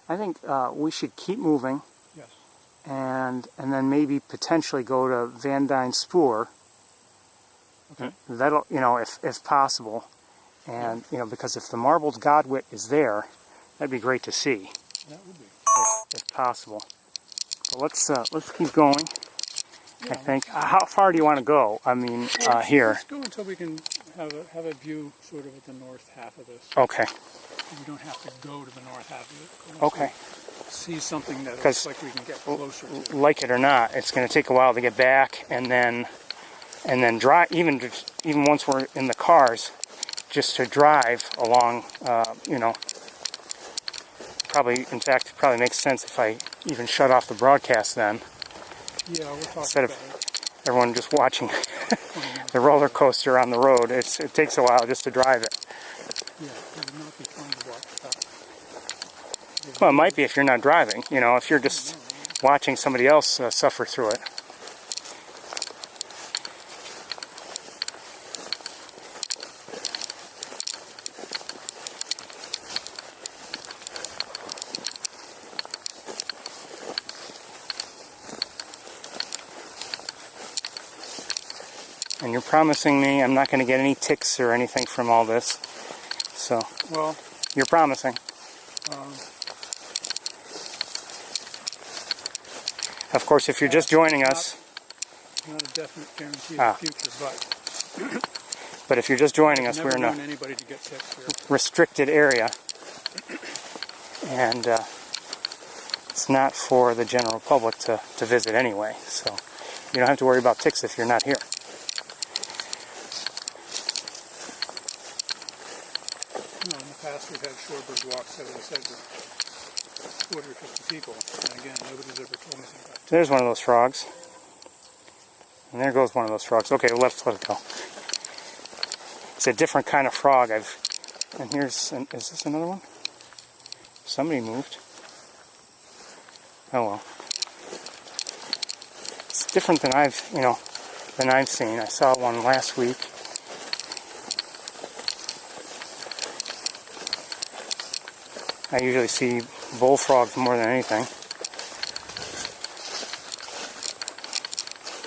shorebirds. I think we should keep moving. Yes. And then maybe potentially go to Van Dyne Spoor. Okay. That'll, if possible. And, because if the marbled godwit is there, that'd be great to see, That would be. if possible. But let's keep going, Yeah, I think. How far do you want to go? I mean, here. Let's go until we can have a view sort of at the north half of this. Okay. We don't have to go to the north half of it. Okay. See something that looks like we can get closer to. Like it or not, it's going to take a while to get back, and then drive. Even once we're in the cars, just to drive along. Probably makes sense if I even shut off the broadcast then. Yeah, we'll talk Instead about of everyone just watching the roller coaster on the road. It takes a while just to drive it. Yeah, it would not be fun to watch that. Well, it might be if you're not driving. If you're just watching somebody else suffer through it. And you're promising me I'm not going to get any ticks or anything from all this. So, well, you're promising. Of course, if you're just joining us... Not a definite guarantee of the future, but if you're just joining us, we're in a anybody to get ticks here. restricted area. And it's not for the general public to visit anyway. So you don't have to worry about ticks if you're not here. No, in the past we've had shorebird walks, as I said, with 40 or 50 people. And again, nobody's ever told me anything about it. There's one of those frogs. And there goes one of those frogs. Okay, let's let it go. It's a different kind of frog. And here's, is this another one? Somebody moved. Oh well. It's different than I've seen. I saw one last week. I usually see bullfrogs more than anything.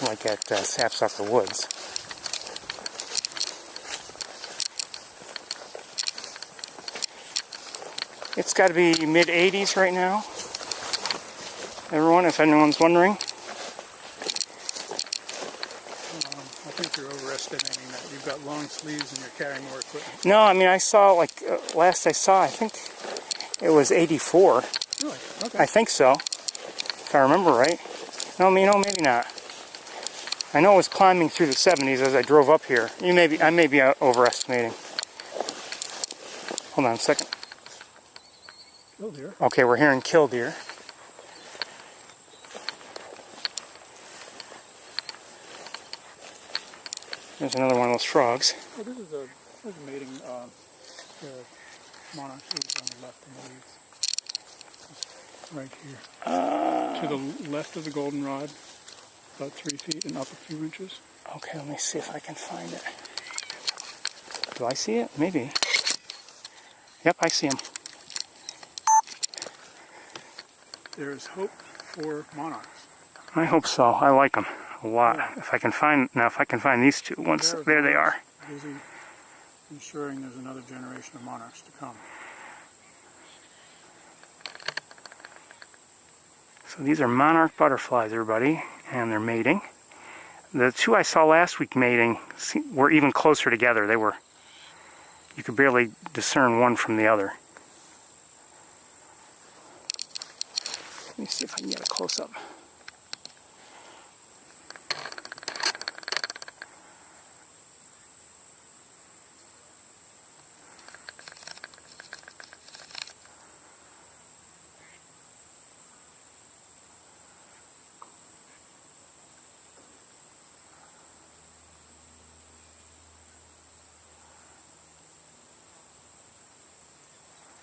Like at Sapsucker Woods. It's got to be mid-80s right now. Everyone, if anyone's wondering. I think you're overestimating that. You've got long sleeves and you're carrying more equipment. No, I mean, I saw, last I saw, I think it was 84. Really? Okay. I think so, if I remember right. No, maybe not. I know it was climbing through the 70s as I drove up here. I may be overestimating. Hold on a second. Killdeer. Okay, we're hearing killdeer. There's another one of those frogs. Oh, this is a mating monarch who's on the left in the leaves. Right here. To the left of the goldenrod, about 3 feet and up a few inches. Okay, let me see if I can find it. Do I see it? Maybe. Yep, I see him. There's hope for monarchs. I hope so. I like them a lot. Yeah. If I can find these two, there they are. Busy ensuring there's another generation of monarchs to come. So these are monarch butterflies, everybody, and they're mating. The two I saw last week mating were even closer together. You could barely discern one from the other. Let me see if I can get a close-up.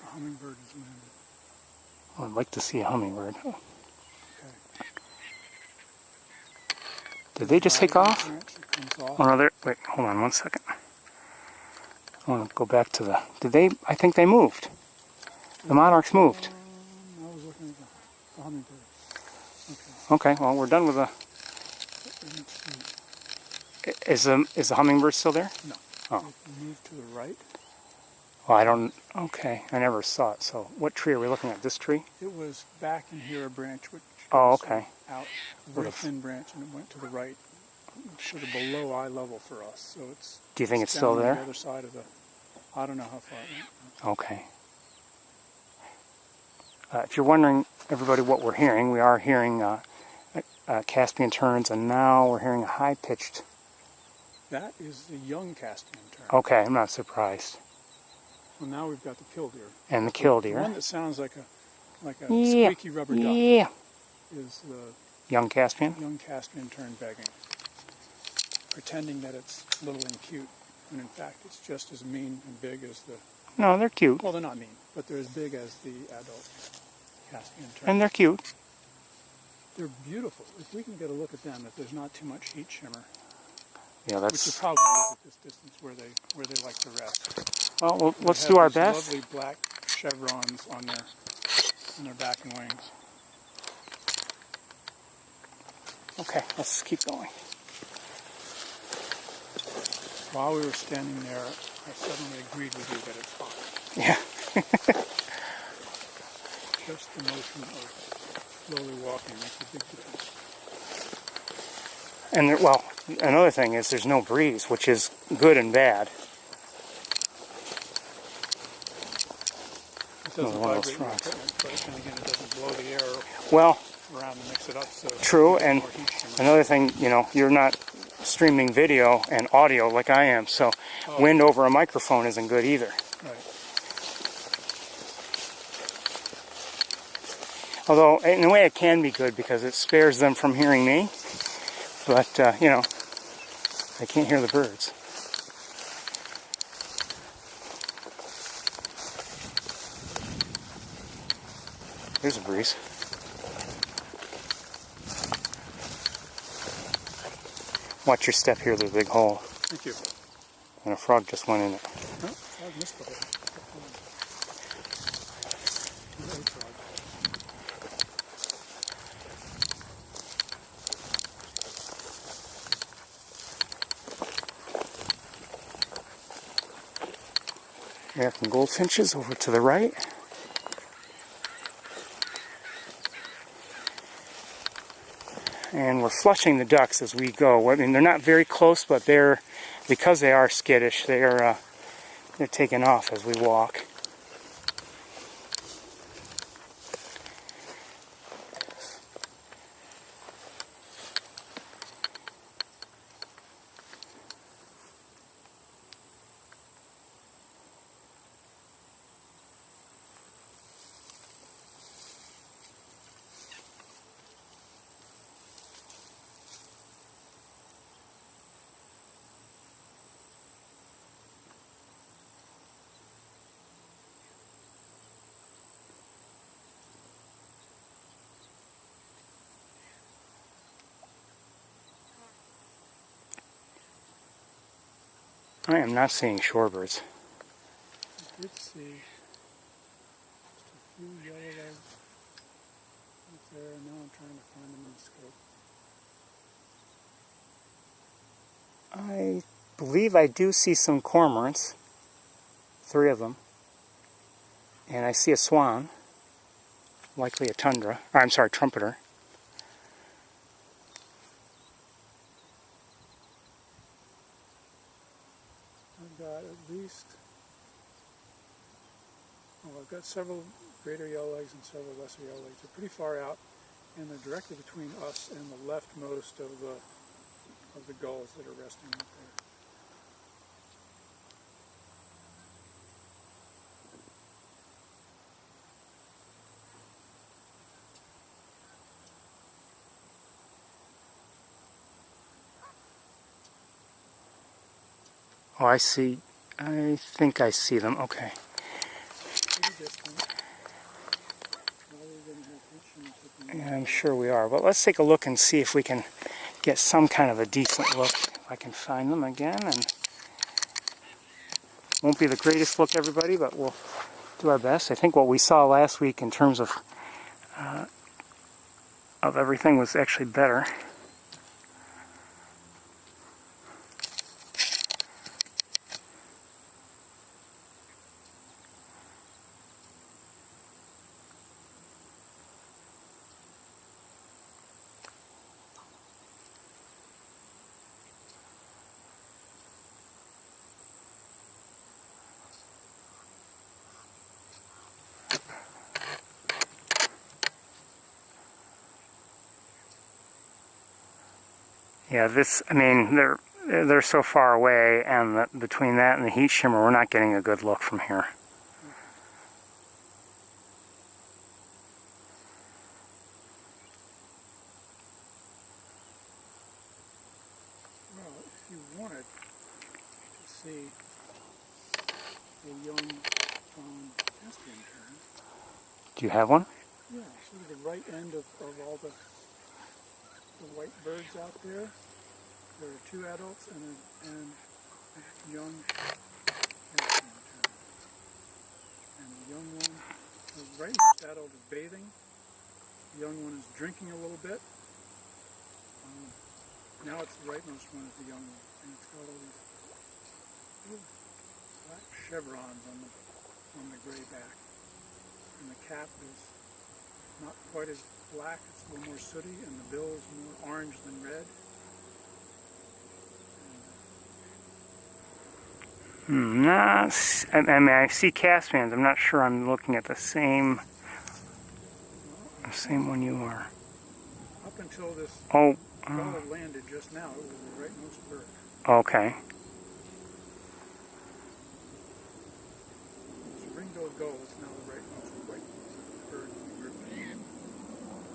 A hummingbird is landed. Oh, I'd like to see a hummingbird. Okay. Did they just take off? Oh, no, wait, hold on 1 second. I want to go back to I think they moved. The monarchs moved. I was looking at the hummingbird. Okay, well, we're done with the... Is the hummingbird still there? No. Oh. It moved to the right. Well, I don't... Okay, I never saw it. So what tree are we looking at? This tree? It was back in here, a branch which goes out, a very thin branch, and it went to the right, sort of below eye level for us. So it's. Do you think it's still there? On the other side of the. I don't know how far it went. Okay. If you're wondering, everybody, what we're hearing, we are hearing Caspian terns, and now we're hearing a high-pitched. That is the young Caspian tern. Okay, I'm not surprised. Well, now we've got the killdeer. And the killdeer. The one that sounds like a squeaky rubber duck is the young Caspian? Young Caspian tern begging, pretending that it's little and cute, when in fact it's just as mean and big as the... No, they're cute. Well, they're not mean, but they're as big as the adult Caspian tern. And they're cute. They're beautiful. If we can get a look at them, if there's not too much heat shimmer. Yeah, that's... Which it probably is at this distance where they like to rest. Well, let's do our best. Lovely black chevrons on their back and wings. Okay, let's keep going. While we were standing there, I suddenly agreed with you that it's hot. Yeah. Just the motion of slowly walking makes a big difference. And well, another thing is there's no breeze, which is good and bad. It doesn't One of vibrate those your frogs. equipment, but then again, it doesn't blow the air Well, around to mix it up. So true, you get and more heat shimmer. another thing, you know, you're not streaming video and audio like I am, so wind over a microphone isn't good either. Right. Although, in a way, it can be good because it spares them from hearing me. But, you know, they can't hear the birds. There's a breeze. Watch your step here, there's a big hole. Thank you. And a frog just went in it. Oh, I missed the hole. There's a frog. American goldfinches over to the right. And we're flushing the ducks as we go. I mean, they're not very close, but because they are skittish, they're taking off as we walk. I am not seeing shorebirds. I did see just a few yellow legs up there, and now I'm trying to find them in the scope. I believe I do see some cormorants. 3 of them. And I see a swan. Likely a trumpeter. I've got at least, I've got several greater yellowlegs and several lesser yellowlegs. They're pretty far out, and they're directly between us and the leftmost of the gulls that are resting up there. Oh, I see. I think I see them. Okay. Pretty distant. Probably gonna have heat shimmer taking Yeah, I'm sure we are. But let's take a look and see if we can get some kind of a decent look. If I can find them again. And won't be the greatest look, everybody, but we'll do our best. I think what we saw last week in terms of everything was actually better. Yeah, I mean, they're so far away, and between that and the heat shimmer, we're not getting a good look from here. Well, if you wanted to see a young fawn nesting tern, Do you have one? yeah, see the right end of all the white birds out there. There are 2 adults and a young nesting tern. And the young one, the rightmost adult is bathing. The young one is drinking a little bit. Now it's the rightmost one is the young one, and it's got all these black chevrons on the gray back. And the cap is not quite as black, it's a little more sooty, and the bill is more orange than red. I mean, I see Caspians. I'm not sure I'm looking at the same one you are. Up until this gull landed just now, it was the rightmost bird. Okay. It's a ring-billed gull, it's now the rightmost white bird in the group.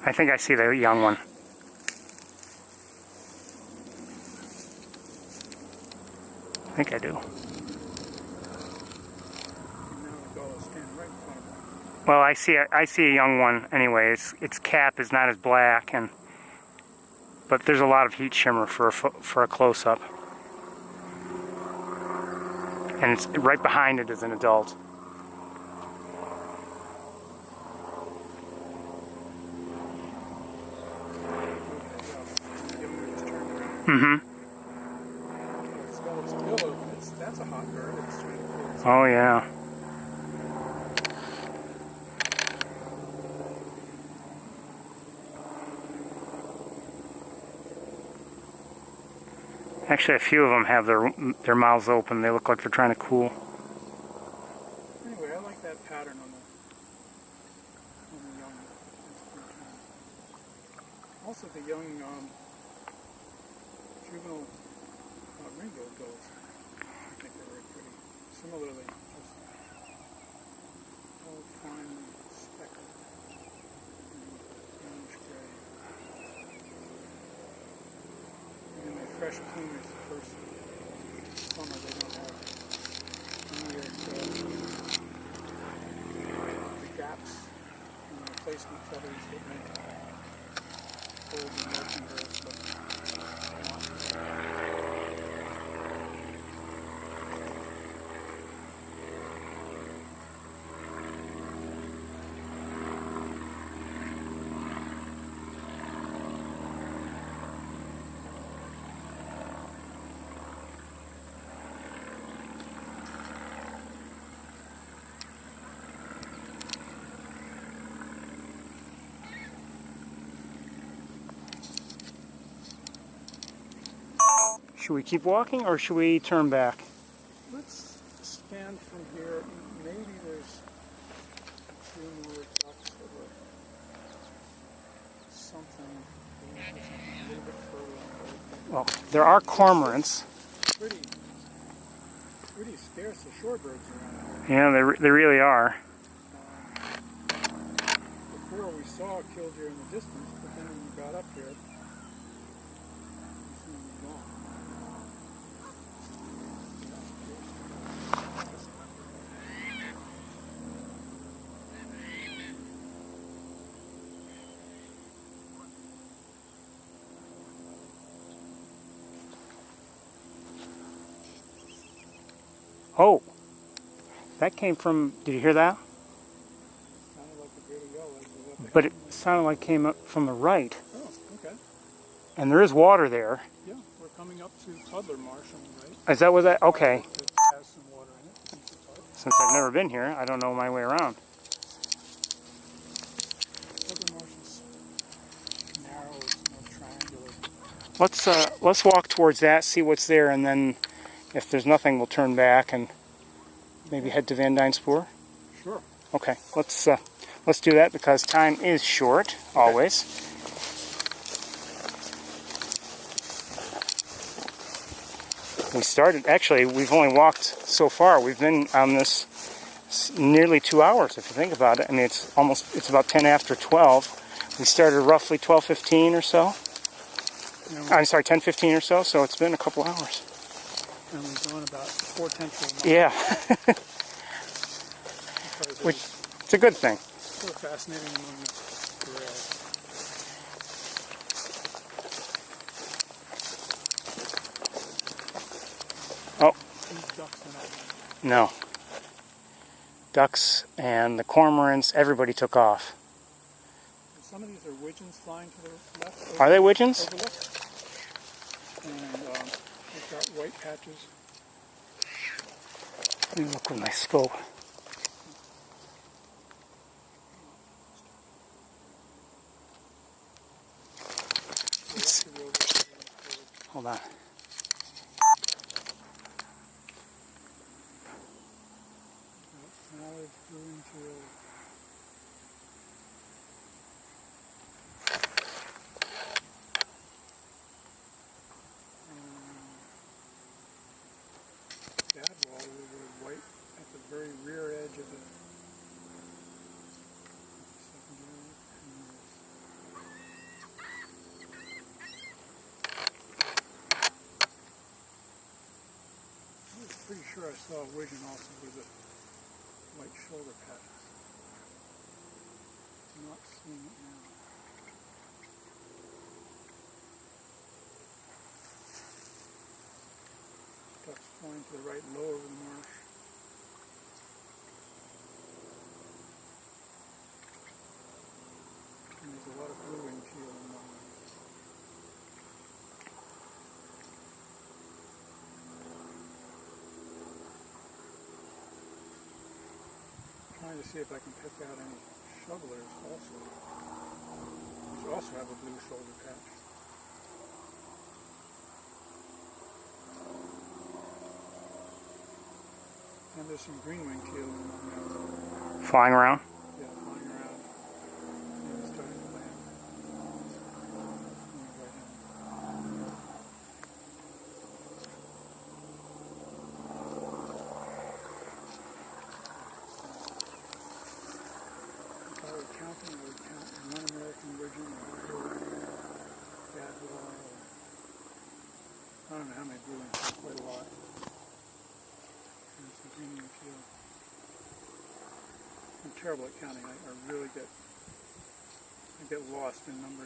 I think I see the young one. I think I do. Well, I see a young one anyway. Its cap is not as black, but there's a lot of heat shimmer for a close-up, and it's right behind it is an adult. Mm-hmm. That's a hot bird. Oh yeah. Actually, a few of them have their mouths open. They look like they're trying to cool. Anyway, I like that pattern on the young. Also, the young juvenile ring-billed gulls. I think they're very pretty. Similarly, just all finely speckled and brownish gray. And the fresh plumage the first summer they don't have any of the gaps in the replacement feathers that make gold and working birds look Should we keep walking or should we turn back? Let's scan from here. Maybe there's a few more ducks that were something a little bit further on. Well, there are cormorants. Pretty scarce the shorebirds around Yeah, here. they really are. Before we saw a killdeer in the distance, but then when we got up here, we seen them gone. Oh, that came from, did you hear that? Sounded like a greater yell. But it sounded like it came up from the right. Oh, okay. And there is water there. Yeah, we're coming up to Toddler Marsh on the right. Is that what that, okay. It has some water in it. Since I've never been here, I don't know my way around. Toddler Marsh is narrow, it's more triangular. Let's walk towards that, see what's there, and then if there's nothing, we'll turn back and maybe head to Van Dyne Spoor. Sure. Okay, let's do that because time is short, always. We started, actually, we've only walked so far. We've been on this nearly 2 hours, if you think about it. I mean, it's about 10 after 12. We started roughly 12:15 or so. I'm sorry, 10:15 or so, so it's been a couple hours. And we've gone about 4/10 of a mile. Yeah. Which, it's a good thing. So fascinating among the corrals. Oh. These ducks are not. No. Ducks and the cormorants, everybody took off. Some of these are widgeons flying to the left. Are they widgeons? Overlook. And we've got white patches Let me look with my scope. Hold on. That wall was white at the very rear edge of the secondary. I was pretty sure I saw a Wigan also with a white shoulder pad. I'm not seeing it now. Ducks flying to the right low over the marsh. And there's a lot of blue-winged teal in the morning. Trying to see if I can pick out any shovelers also. Which also have a blue shoulder patch. And there's some green-winged teal in the morning. Flying around? Yeah, flying around. And it's starting to land. Right hand. If I were counting, I would count one American Wigeon, Gadwall. I don't know how many blue ones, quite a lot. And some green and teal. I'm terrible at counting. I really get lost in numbers.